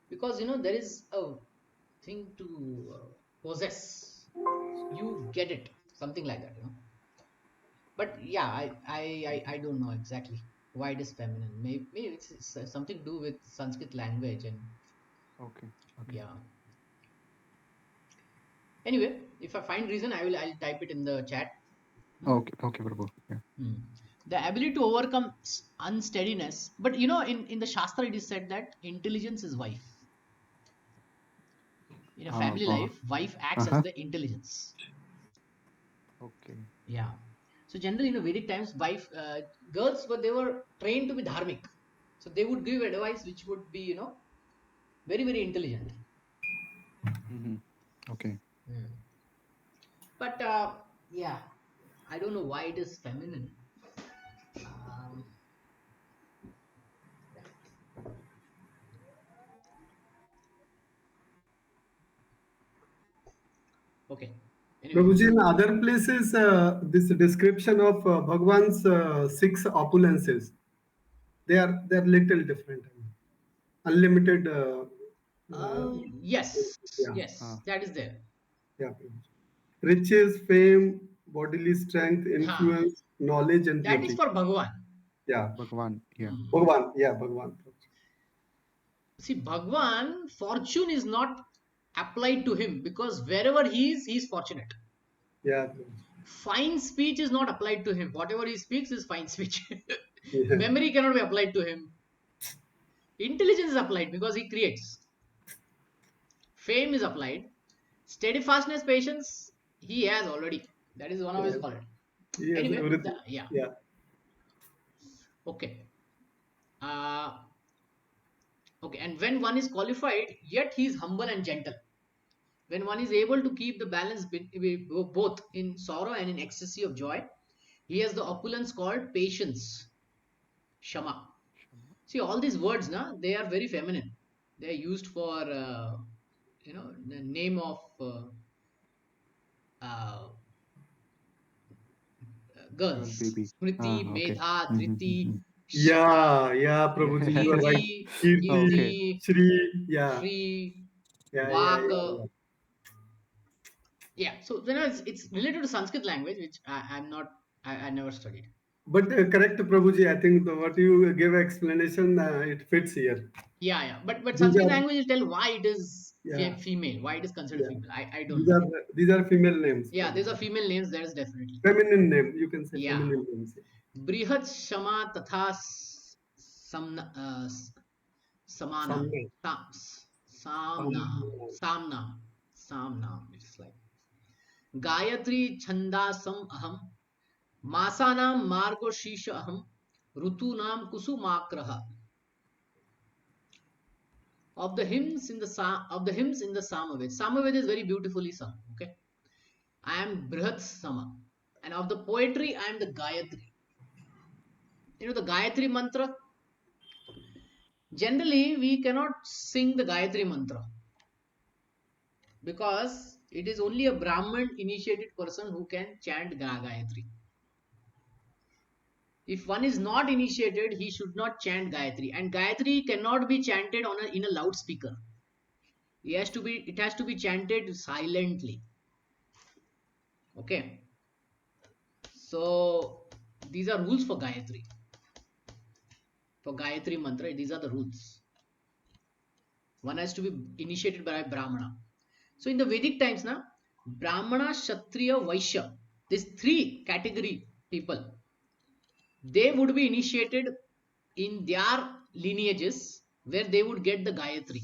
Because there is a thing to possess. You get it, something like that. But yeah, I don't know exactly why it is feminine. Maybe it's something to do with Sanskrit language and Okay. yeah. Anyway, if I find reason, I'll type it in the chat. Okay, Prabhu. Yeah. The ability to overcome unsteadiness, but in the Shastra it is said that intelligence is wife. In a family life, wife acts as the intelligence. Okay. Yeah. So generally in the Vedic times, girls they were trained to be dharmic. So they would give advice which would be very, very intelligent. Mhm. Okay. Hmm. But yeah, I don't know why it is feminine. Um, yeah. Okay. Anyway, Prabhuji, in other places, this description of Bhagwan's six opulences, they are little different. Unlimited. Uh, yes, yeah, yes, that is there. yeah. Prabhuji. Riches, fame, bodily strength, Ha, influence, knowledge, and that is beauty. for Bhagavan. Yeah, Bhagwan. Yeah. Hmm. Bhagwan. Yeah, Bhagwan. See, Bhagwan, fortune is not applied to him because wherever he is fortunate. Yeah, Prabhuji. Fine speech is not applied to him. Whatever he speaks is fine speech. Yeah, Memory cannot be applied to him. Intelligence is applied because he creates. Fame is applied. Steadfastness, patience, he has already. That is one of his yeah. qualities. He has Anyway, everything. yeah, Yeah. okay. Uh, okay, and when one is qualified, yet he is humble and gentle. When one is able to keep the balance both in sorrow and in ecstasy of joy, he has the opulence called patience, shama. Shama. See, all these words, they are very feminine. They are used for, the name of uh, Girl, girls. baby. Smriti, Ah, okay. Medha, Dhriti, Mm-hmm. Shama, Yeah, yeah, Prabhuji, you are right. Kirti, Kirti, Okay. Kirti, Shri, yeah, Shri, yeah, yeah, Vak. yeah, yeah. Yeah, so it's related to Sanskrit language, which I'm not, I never studied. But correct, Prabhuji, I think what you gave explanation, it fits here. Yeah, but These Sanskrit are, language will tell why it is yeah, female, why it is considered yeah. female. I don't These know. are these are female names, Yeah, there's a Prabhuji. female names. There is definitely. Feminine name, you can say Yeah, feminine names. Brihat Shama Tatha Samna Samana Samna, Samna Samna. Samna Samna. It's like Gayatri Chandasam Aham Masanam Margo Shisha Aham Rutunam Kusumakraha. Of the hymns in the Samaved. Samaved is very beautifully sung. Okay, I am Brihat Sama, and of the poetry I am the Gayatri. You know the Gayatri mantra. Generally, we cannot sing the Gayatri mantra because it is only a Brahman initiated person who can chant Gayatri. If one is not initiated, he should not chant Gayatri, and Gayatri cannot be chanted in a loudspeaker. It has to be chanted silently. Okay, so these are rules for Gayatri. For Gayatri mantra, these are the rules. One has to be initiated by a Brahmana. So in the Vedic times, Brahmana, Kshatriya, Vaishya, these three category people, they would be initiated in their lineages where they would get the Gayatri.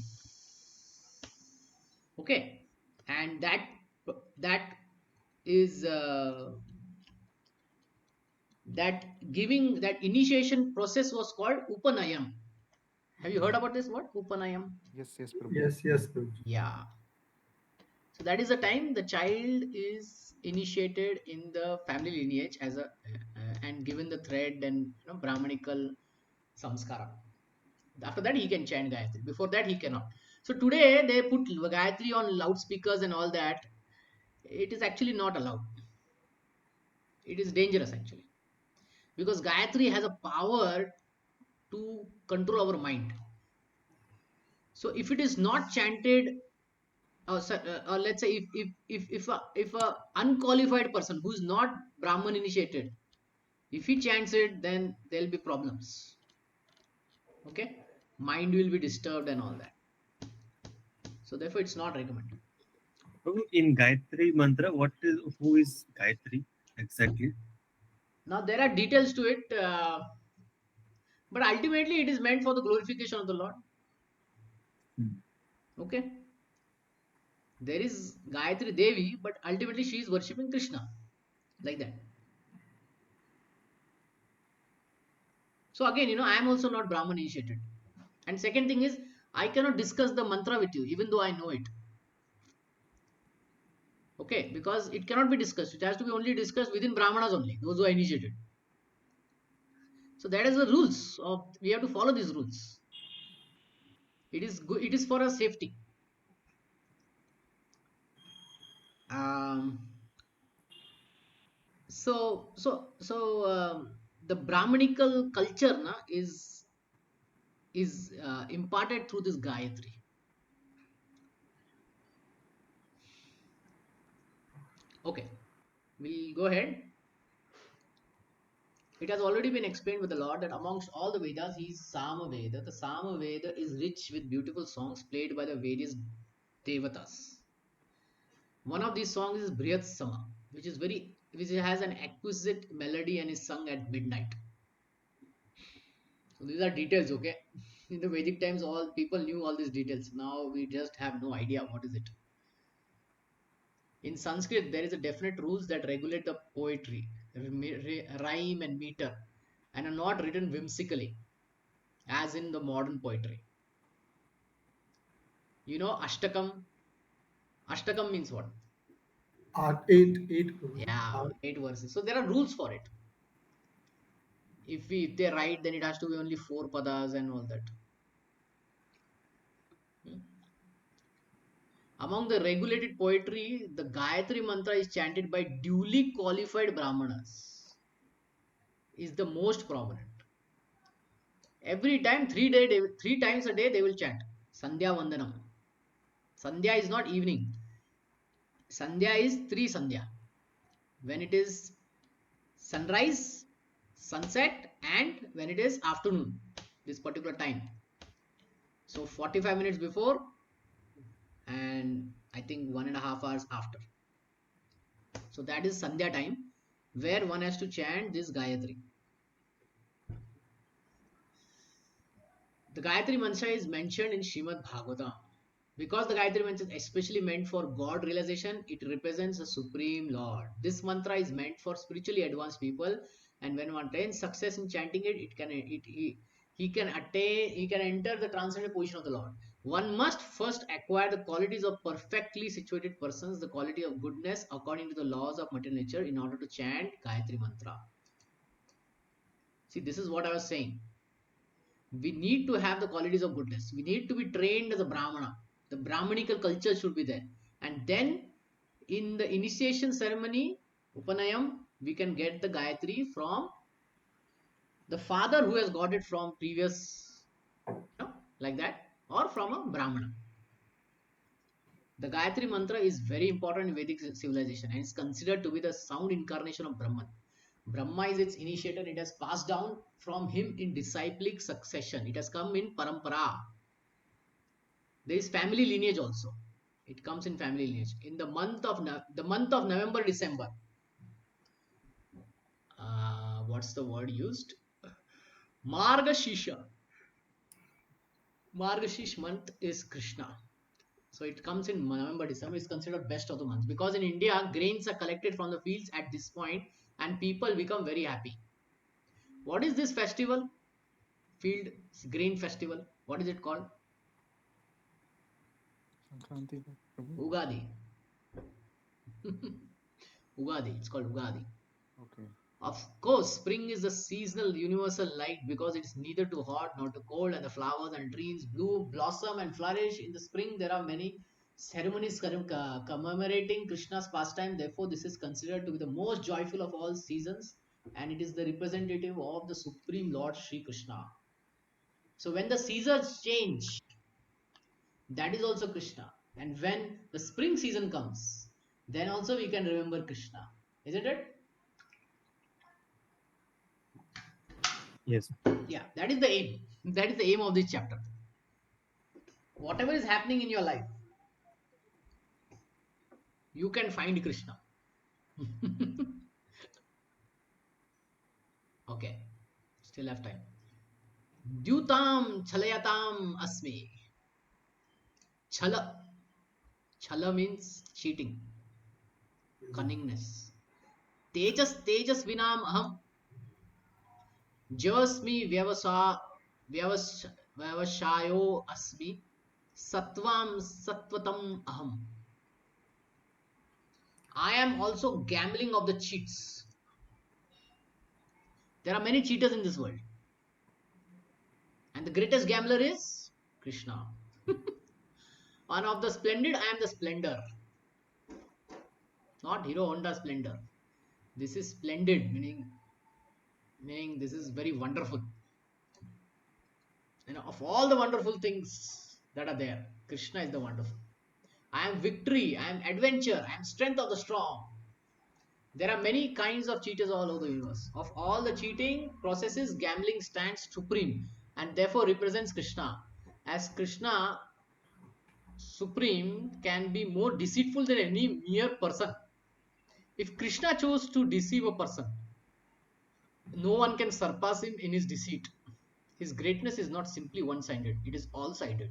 Okay, and that is that giving that initiation process was called Upanayam. Have you heard about this word Upanayam? Yes, yes, Prabhu. Yes, yes, Prabhuji. Yeah. So that is the time the child is initiated in the family lineage as a and given the thread and Brahmanical samskara. After that, he can chant Gayatri. Before that, he cannot. So today they put Gayatri on loudspeakers and all that. It is actually not allowed. It is dangerous actually because Gayatri has a power to control our mind. So if it is not chanted, or let's say if a unqualified person who is not Brahman initiated, if he chants it, then there'll be problems. Okay, mind will be disturbed and all that. So therefore, it's not recommended. So in Gayatri mantra, who is Gayatri exactly? Now there are details to it, but ultimately it is meant for the glorification of the Lord. Hmm. Okay, there is Gayatri Devi, but ultimately she is worshipping Krishna, like that. So again, I am also not Brahman initiated. And second thing is, I cannot discuss the mantra with you, even though I know it. Okay, because it cannot be discussed. It has to be only discussed within Brahmanas only, those who are initiated. So that is the rules of, we have to follow these rules. It is good. It is for our safety. Um, so the Brahmanical culture na, is imparted through this Gayatri. Okay, we'll go ahead. It has already been explained with the Lord that amongst all the Vedas, he is Sama Veda. The Sama Veda is rich with beautiful songs played by the various Devatas. One of these songs is Brihat Sama, which has an exquisite melody and is sung at midnight. So these are details, okay? In the Vedic times, all people knew all these details. Now we just have no idea what is it. In Sanskrit, there is a definite rules that regulate the poetry, rhyme and meter, and are not written whimsically, as in the modern poetry. You know, Ashtakam. Ashtakam means what? Eight. Yeah, Art. 8 verses. So there are rules for it. If they write, then it has to be only 4 padas and all that. Hmm. Among the regulated poetry, the Gayatri mantra is chanted by duly qualified Brahmanas. Is the most prominent. Every time, 3 times a day, they will chant Sandhya Vandanam. Sandhya is not evening. Sandhya is three Sandhya. When it is sunrise, sunset, and when it is afternoon, this particular time. So 45 minutes before, and I think 1.5 hours after. So that is Sandhya time, where one has to chant this Gayatri. The Gayatri mantra is mentioned in Srimad Bhagavatam. Because the Gayatri mantra is especially meant for God realization, it represents the Supreme Lord. This mantra is meant for spiritually advanced people, and when one attains success in chanting it, he can enter the transcendental position of the Lord. One must first acquire the qualities of perfectly situated persons, the quality of goodness according to the laws of material nature, in order to chant Gayatri mantra. See, this is what I was saying. We need to have the qualities of goodness. We need to be trained as a Brahmana. The Brahmanical culture should be there. And then in the initiation ceremony, Upanayam, we can get the Gayatri from the father who has got it from previous, like that, or from a Brahmana. The Gayatri mantra is very important in Vedic civilization and is considered to be the sound incarnation of Brahman. Brahma is its initiator. It has passed down from him in disciplic succession. It has come in parampara. There is family lineage also. It comes in family lineage. In the month of November, December. What's the word used? Margashisha. Margashish month is Krishna. So it comes in November, December. It's considered best of the months because in India, grains are collected from the fields at this point and people become very happy. What is this festival? Field grain festival. What is it called? Sankranti, Prabhu? Ugadi. Ugadi. It's called Ugadi. Okay. Of course, spring is the seasonal universal light because it's neither too hot nor too cold, and the flowers and trees bloom, blossom, and flourish. In the spring, there are many ceremonies commemorating Krishna's pastime. Therefore, this is considered to be the most joyful of all seasons, and it is the representative of the Supreme Lord Sri Krishna. So, when the seasons change, that is also Krishna. And when the spring season comes, then also we can remember Krishna. Isn't it? Yes. Yeah, that is the aim. That is the aim of this chapter. Whatever is happening in your life, you can find Krishna. Okay, still have time. Dyutam chalayatam asmi. Chala. Chala means cheating, cunningness. Tejas vinam aham. Javasmi vyavashayo asmi. Satvam satvatam aham. I am also gambling of the cheats. There are many cheaters in this world. And the greatest gambler is Krishna. One of the splendid, I am the splendor. Not Hero Honda Splendor. This is splendid, meaning this is very wonderful. Of all the wonderful things that are there, Krishna is the wonderful. I am victory, I am adventure, I am strength of the strong. There are many kinds of cheaters all over the universe. Of all the cheating processes, gambling stands supreme and therefore represents Krishna. As Krishna, supreme, can be more deceitful than any mere person. If Krishna chose to deceive a person, no one can surpass him in his deceit. His greatness is not simply one sided, it is all sided.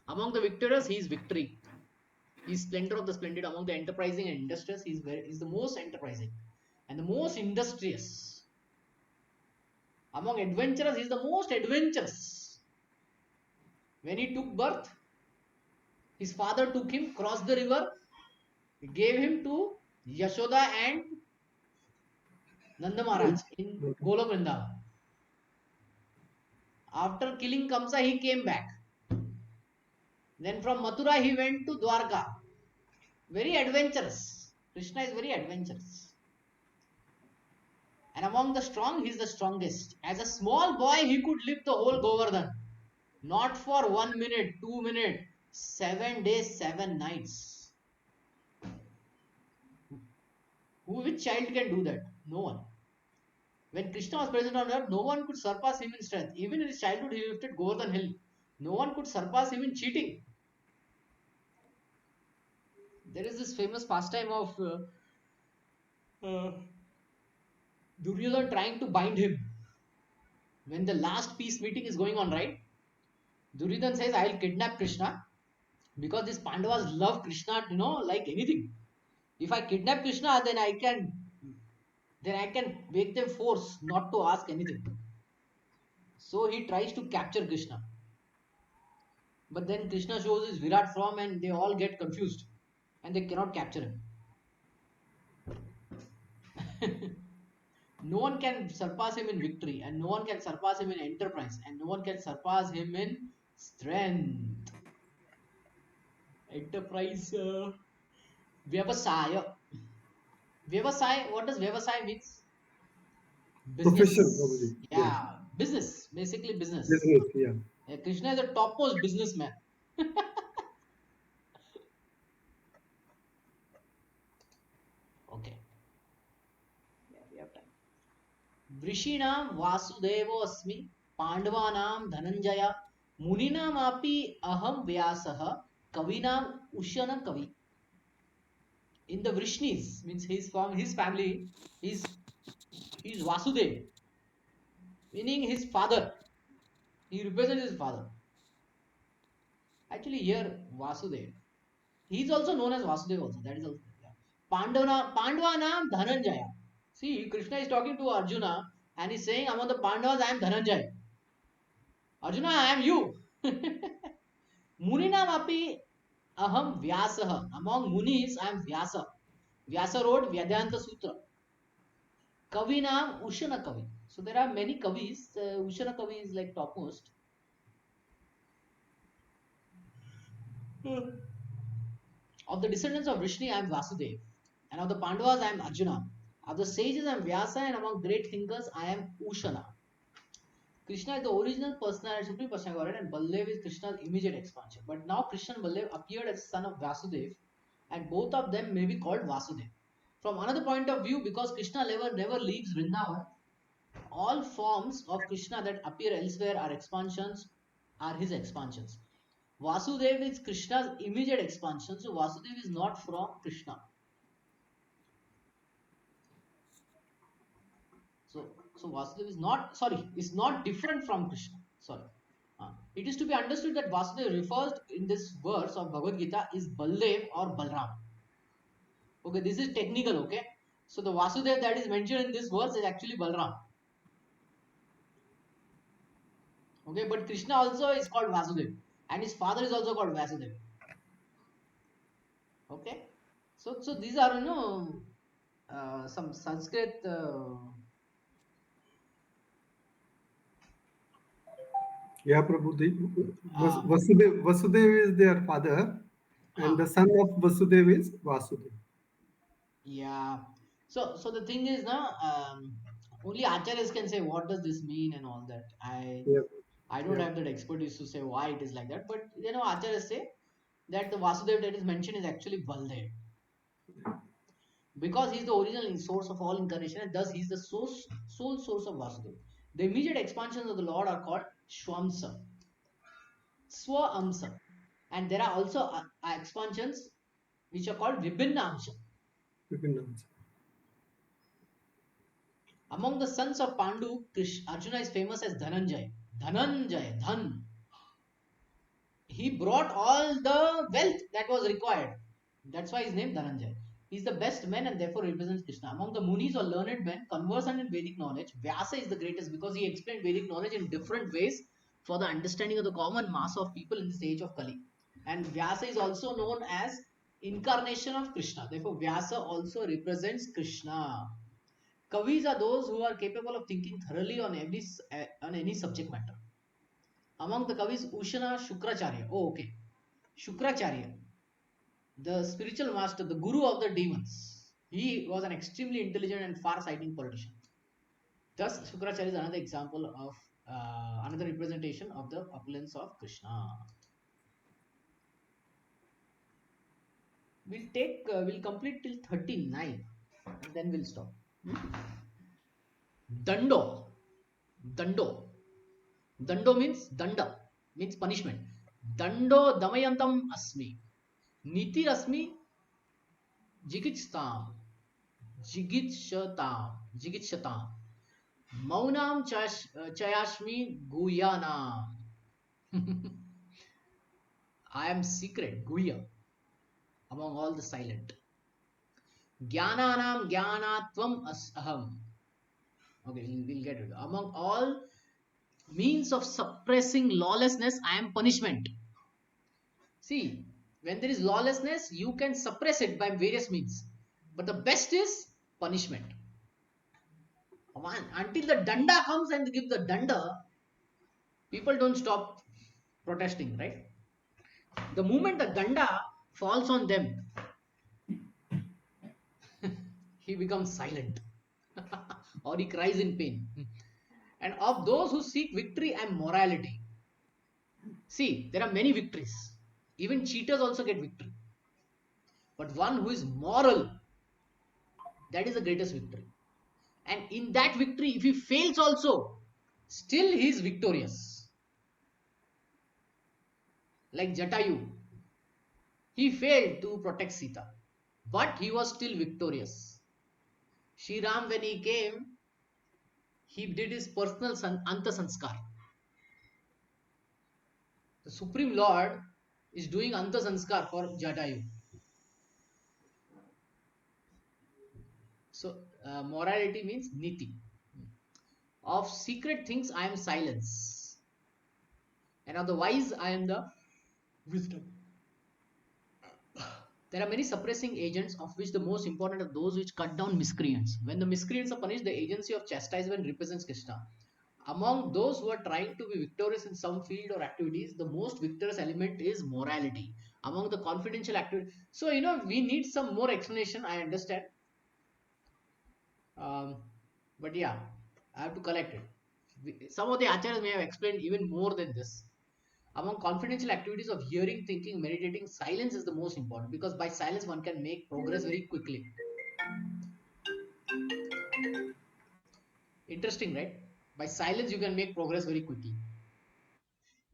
Among the victors, he is victory. He is splendor of the splendid. Among the enterprising and industrious, he is the most enterprising and the most industrious. Among adventurers, he is the most adventurous. When he took birth, his father took him, crossed the river, gave him to Yashoda and Nanda Maharaj in Golok Vrindavan. After killing Kamsa, he came back. Then from Mathura, he went to Dwarka. Very adventurous. Krishna is very adventurous. And among the strong, he is the strongest. As a small boy, he could lift the whole Govardhan. Not for 1 minute, 2 minutes, 7 days, 7 nights. Which child can do that? No one. When Krishna was present on earth, no one could surpass him in strength. Even in his childhood, he lifted Govardhan hill. No one could surpass him in cheating. There is this famous pastime of Duryodhana trying to bind him. When the last peace meeting is going on, right? Duryodhana says, I will kidnap Krishna because these Pandavas love Krishna, like anything. If I kidnap Krishna, then I can make them force not to ask anything. So he tries to capture Krishna. But then Krishna shows his Virat form and they all get confused and they cannot capture him. No one can surpass him in victory, and no one can surpass him in enterprise, and no one can surpass him in strength. Enterprise, Vyavasaya. Vyavasaya, what does Vyavasaya means? Business. Profession, probably. Yeah, business. Basically business. Business, yeah. Krishna is a topmost businessman. Okay. Yeah, we have time. Vrishinam Vasudevo Asmi, Pandavanam Dhananjaya, Muninam Api Aham Vyasaha, Kavinam Ushana Kavi. In the Vrishnis, means his family, he's Vasudev, meaning his father. He represents his father. Actually, here Vasudev. He is also known as Vasudev also. That is also. Yeah. Pandavanam Dhananjaya. See, Krishna is talking to Arjuna and he's saying, among the Pandavas, I am Dhananjaya. Arjuna, I am you. Muninam api aham Vyasaha. Among Munis, I am Vyasa. Vyasa wrote Vyadhyanta Sutra. Kavinam Ushana Kavi. So there are many Kavis. Ushana Kavi is like topmost. Of the descendants of Vrishni, I am Vasudev. And of the Pandavas, I am Arjuna. Of the sages, I am Vyasa. And among great thinkers, I am Ushana. Krishna is the original personality, supreme personality, and Baldev is Krishna's immediate expansion. But now Krishna and Baldev appeared as son of Vasudev, and both of them may be called Vasudev. From another point of view, because Krishna never leaves Vrindavan, all forms of Krishna that appear elsewhere are expansions, are his expansions. Vasudev is Krishna's immediate expansion, so Vasudev is not from Krishna. So Vasudev is not different from Krishna. Sorry. It is to be understood that Vasudev refers in this verse of Bhagavad Gita is Baldev or Balram. Okay, this is technical, okay? So the Vasudev that is mentioned in this verse is actually Balram. Okay, but Krishna also is called Vasudev and his father is also called Vasudev. Okay, so these are some Sanskrit. Yeah, Prabhu. Um, Vasudev is their father, and huh, the son of Vasudev is Vasudev. yeah. So the thing is now, only acharyas can say what does this mean and all that. Yeah, I don't yeah, have that expertise to say why it is like that, but acharyas say that the Vasudev that is mentioned is actually Baldev, because he's the original source of all incarnation, and thus he's the sole source of Vasudev. The immediate expansions of the Lord are called Shwamsa, Swamsa, and there are also expansions which are called Vibhinnamsa. you can answer. Among the sons of Pandu, Arjuna is famous as Dhananjay. Dhananjay, Dhan. He brought all the wealth that was required. That's why his name Dhananjay. He's the best man and therefore represents Krishna. Among the Munis or learned men, conversant in Vedic knowledge, Vyasa is the greatest because he explained Vedic knowledge in different ways for the understanding of the common mass of people in this age of Kali. And Vyasa is also known as incarnation of Krishna. Therefore, Vyasa also represents Krishna. Kavis are those who are capable of thinking thoroughly on any subject matter. Among the Kavis, Ushana Shukracharya. Oh, okay. Shukracharya, the spiritual master, the guru of the demons. He was an extremely intelligent and far-sighting politician. Thus, Shukracharya is another example of another representation of the opulence of Krishna. We'll complete till 39 and then we'll stop. Dando. Dando. Dando means danda, means punishment. Dando damayantam asmi. Niti rasmi jigitstam. Jigitshatam. Maunam chayashmi guyanam. I am secret, guya, among all the silent. Jnananam jnanatvam aham. Okay, we'll get it. Among all means of suppressing lawlessness, I am punishment. See, when there is lawlessness, you can suppress it by various means. But the best is punishment. Until the danda comes and give the danda, people don't stop protesting, right? The moment the danda falls on them, he becomes silent or he cries in pain. And of those who seek victory and morality, see, there are many victories. Even cheaters also get victory. But one who is moral, that is the greatest victory. And in that victory, if he fails also, still he is victorious. Like Jatayu, he failed to protect Sita, but he was still victorious. Shri Ram, when he came, he did his personal Anta Sanskar. The Supreme Lord is doing Anta Sanskar for Jatayu. So, morality means niti. Of secret things, I am silence. And of the wise, I am the wisdom. There are many suppressing agents, of which the most important are those which cut down miscreants. When the miscreants are punished, the agency of chastisement represents Krishna. Among those who are trying to be victorious in some field or activities, the most victorious element is morality. Among the confidential activities, so we need some more explanation. I understand, but yeah, I have to collect it. Some of the acharyas may have explained even more than this. Among confidential activities of hearing, thinking, meditating, silence is the most important because by silence one can make progress very quickly. Interesting, right? By silence you can make progress very quickly.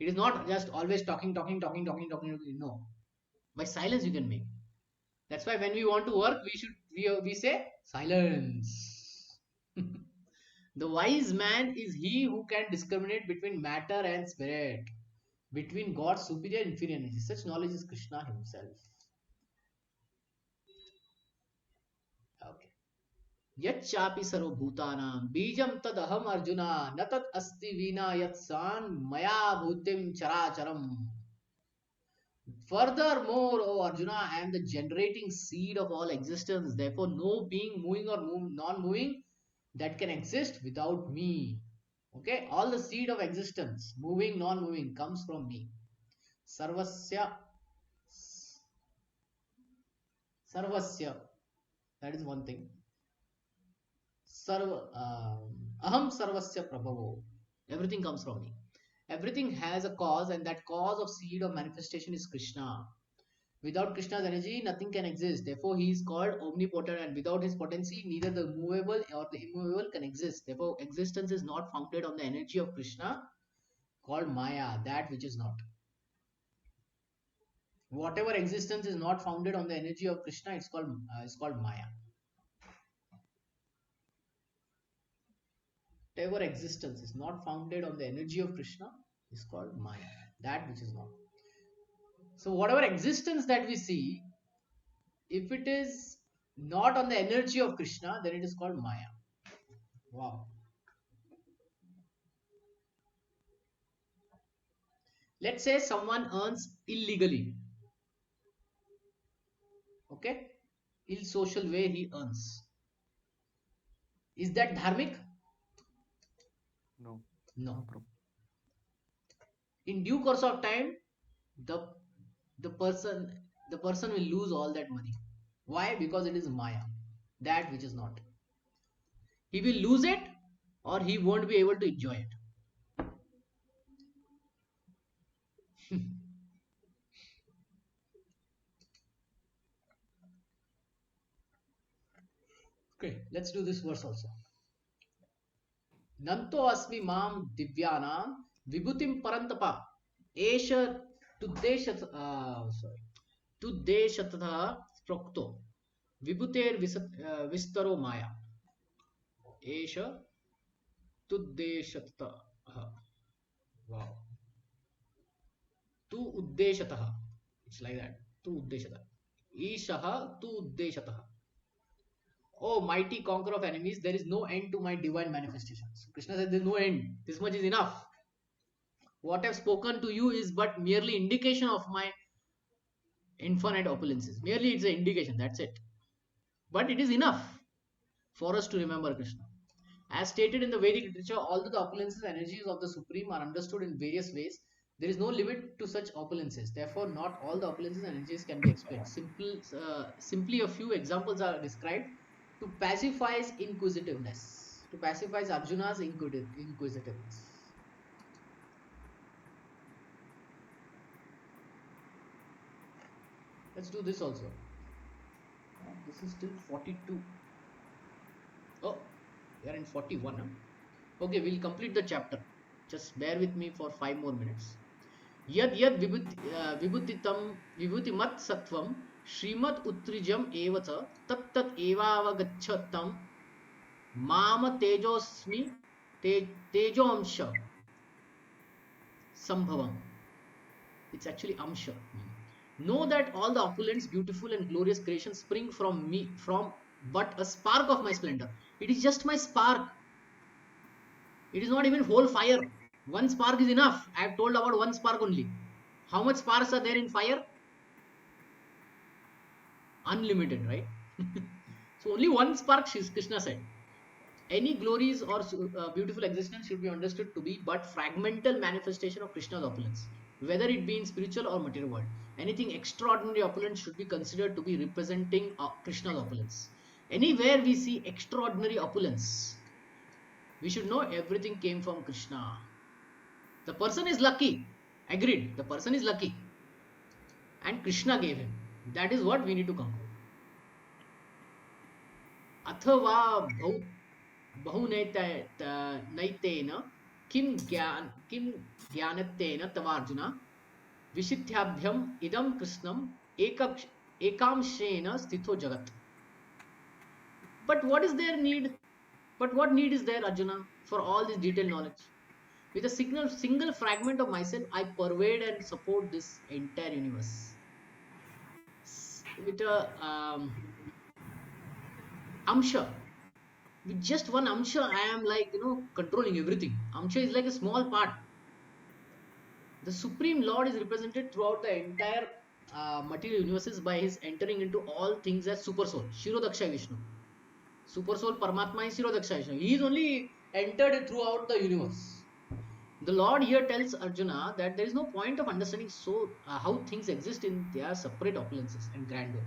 It is not just always talking. No, by silence you can make. That's why when we want to work, we say silence. The wise man is he who can discriminate between matter and spirit, between God's superior and inferior energy. Such knowledge is Krishna himself. Okay. यच्चापि सर्वभूतानां बीजं तदहम अर्जुना न तत् अस्ति विना यत्सान मया भूतिम चराचरम. Furthermore, O Arjuna, I am the generating seed of all existence. Therefore, no being moving or non-moving that can exist without me. Okay, all the seed of existence, moving, non-moving, comes from me. Sarvasya, sarvasya. That is one thing. Aham sarvasya prabhavo. Everything comes from me. Everything has a cause, and that cause of seed of manifestation is Krishna. Without Krishna's energy, nothing can exist. Therefore, he is called omnipotent, and without his potency, neither the movable or the immovable can exist. Therefore, existence is not founded on the energy of Krishna, called Maya, that which is not. Whatever existence is not founded on the energy of Krishna, it's called Maya. Whatever existence is not founded on the energy of Krishna is called Maya, that which is not. So, whatever existence that we see, if it is not on the energy of Krishna, then it is called Maya. Wow. Let's say someone earns illegally, okay? In social way he earns. Is that dharmic? No. No. Prabhu. In due course of time, the the person the person will lose all that money. Why? Because it is Maya, that which is not. He will lose it, or he won't be able to enjoy it. Okay, let's do this verse also. Nanto asmi mam divyanam vibhutim parantapa esha tuddesha sorry tuddeshatah prokto vibhuter vistaro maya esha tuddeshatah. Wow. Tu uddeshatah. It's like that. Tu uddeshatah. Ishaha tu uddeshatah. Oh, mighty conqueror of enemies, there is no end to my divine manifestations. Krishna said, there is no end. This much is enough. What I've spoken to you is but merely indication of my infinite opulences. Merely it's an indication, that's it. But it is enough for us to remember Krishna. As stated in the Vedic literature, although the opulences and energies of the Supreme are understood in various ways, there is no limit to such opulences. Therefore, not all the opulences and energies can be explained. Simply a few examples are described to pacify his inquisitiveness, to pacify Arjuna's inquisitiveness. Let's do this also. This is still 42. Oh, we are in 41. Huh? Okay, we'll complete the chapter. Just bear with me for 5 more minutes. Yad yad vibhutimat sattvam Srimad Uttrijam evata tat tat evavagacchatam mama tejosmi tejomsha sambhavam. It's actually amsha. Know that all the opulence, beautiful and glorious creations spring from me, from but a spark of my splendor. It is just my spark. It is not even whole fire. One spark is enough. I have told about one spark only. How much sparks are there in fire? Unlimited, right? So only one spark, Krishna said. Any glories or beautiful existence should be understood to be but fragmental manifestation of Krishna's opulence, whether it be in spiritual or material world. Anything extraordinary opulence should be considered to be representing Krishna's opulence. Anywhere we see extraordinary opulence, we should know everything came from Krishna. The person is lucky. Agreed. The person is lucky. And Krishna gave him. That is what we need to conclude. अथवा बहुनैतेन किं ज्ञानत्तेन तवार्जुन विशिष्याभ्यम इदं कृष्णम एकांशेन स्थितो जगत. But what is their need? But what need is there, Arjuna, for all this detailed knowledge? With a single fragment of myself, I pervade and support this entire universe. With a amsha, with just one amsha, I am like, controlling everything. Amsha is like a small part. The Supreme Lord is represented throughout the entire material universes by his entering into all things as Super Soul, Shirodaksha Vishnu. Super Soul Paramatma is Shirodaksha Vishnu. He is only entered throughout the universe. The Lord here tells Arjuna that there is no point of understanding how things exist in their separate opulences and grandeur.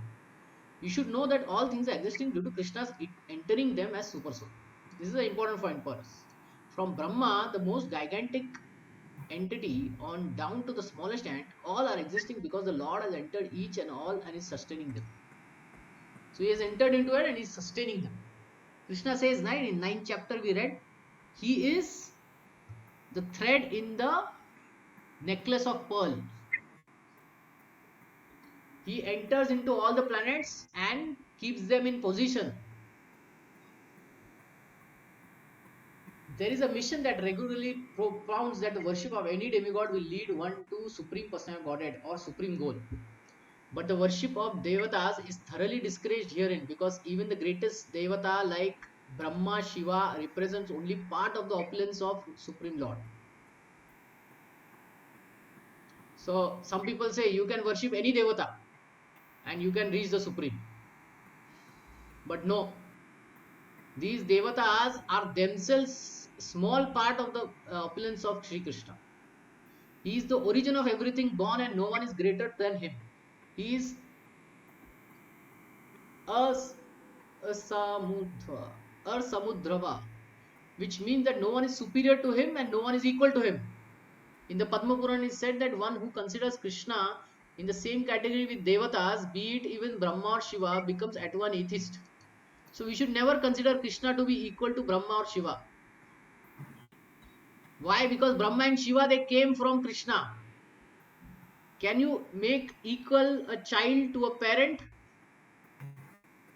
You should know that all things are existing due to Krishna's entering them as Super Soul. This is an important point for us. From Brahma, the most gigantic entity, on down to the smallest ant, all are existing because the Lord has entered each and all and is sustaining them. So he has entered into it and is sustaining them. Krishna says in 9th chapter we read, he is the thread in the necklace of pearl. He enters into all the planets and keeps them in position. There is a mission that regularly propounds that the worship of any demigod will lead one to Supreme Personal Godhead or Supreme Goal. But the worship of Devatas is thoroughly discouraged herein because even the greatest Devata like Brahma, Shiva represents only part of the opulence of Supreme Lord. So some people say you can worship any Devata and you can reach the Supreme. But no, these Devatas are themselves small part of the opulence of Sri Krishna. He is the origin of everything born and no one is greater than him. He is Samudrava, which means that no one is superior to him and no one is equal to him. In the Padma Purana, it is said that one who considers Krishna in the same category with Devatas, be it even Brahma or Shiva, becomes at one atheist. So we should never consider Krishna to be equal to Brahma or Shiva. Why? Because Brahma and Shiva, they came from Krishna. Can you make equal a child to a parent?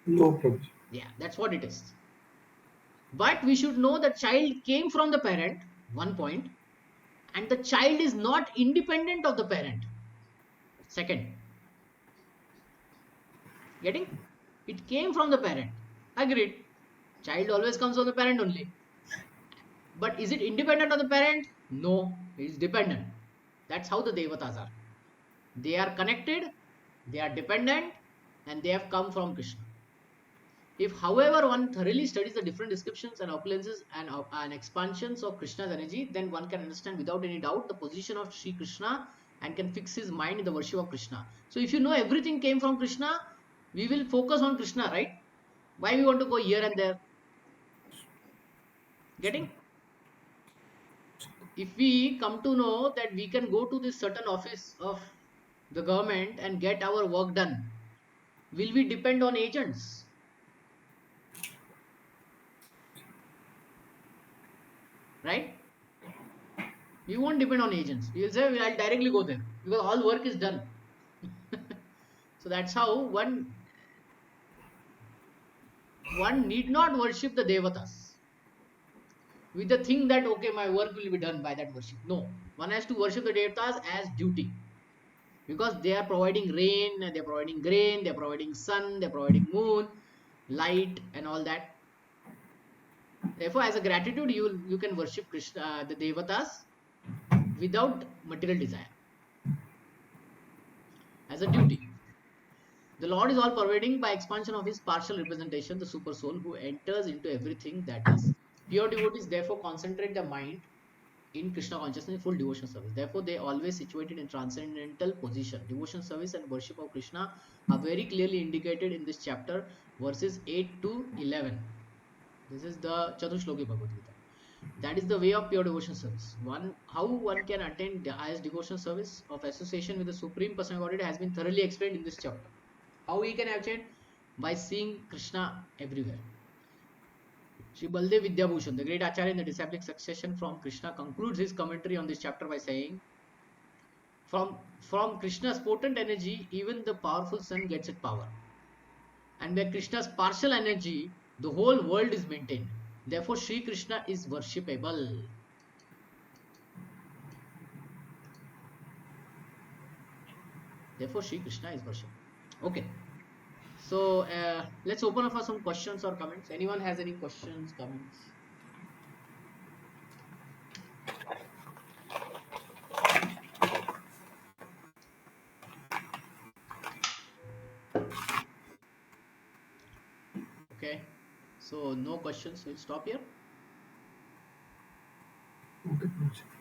No problem. Yeah, that's what it is. But we should know the child came from the parent, one point, and the child is not independent of the parent. Second, getting? It came from the parent. Agreed. Child always comes from the parent only. But is it independent of the parent? No, it is dependent. That's how the Devatas are. They are connected, they are dependent, and they have come from Krishna. If, however, one thoroughly studies the different descriptions and opulences and expansions of Krishna's energy, then one can understand without any doubt the position of Sri Krishna and can fix his mind in the worship of Krishna. So if you know everything came from Krishna, we will focus on Krishna, right? Why we want to go here and there? Getting? If we come to know that we can go to this certain office of the government and get our work done, will we depend on agents? Right? We won't depend on agents. We will say, well, I'll directly go there because all work is done. So that's how one need not worship the Devatas with the thing that, okay, my work will be done by that worship. No, one has to worship the Devatas as duty because they are providing rain, they're providing grain, they're providing sun, they're providing moon, light, and all that. Therefore, as a gratitude, you can worship Krishna, the Devatas, without material desire, as a duty. The Lord is all pervading by expansion of his partial representation, the super soul, who enters into everything that is. Pure devotees therefore concentrate the mind in Krishna consciousness in full devotion service. Therefore, they always situated in transcendental position. Devotion service and worship of Krishna are very clearly indicated in this chapter, verses 8 to 11. This is the Chatushloki Bhagavad Gita. That is the way of pure devotion service. How one can attain the highest devotion service of association with the Supreme Personal Godhead has been thoroughly explained in this chapter. How he can attain? By seeing Krishna everywhere. Sri Baldev Vidyabhushan, the great Acharya in the disciplic succession from Krishna, concludes his commentary on this chapter by saying, from Krishna's potent energy, even the powerful sun gets its power. And by Krishna's partial energy, the whole world is maintained. Therefore, Sri Krishna is worshipable. Therefore, Sri Krishna is worshipable. Okay. So, let's open up for some questions or comments. Anyone has any questions, comments? Okay. So no questions. We'll stop here. Okay, Prabhuji.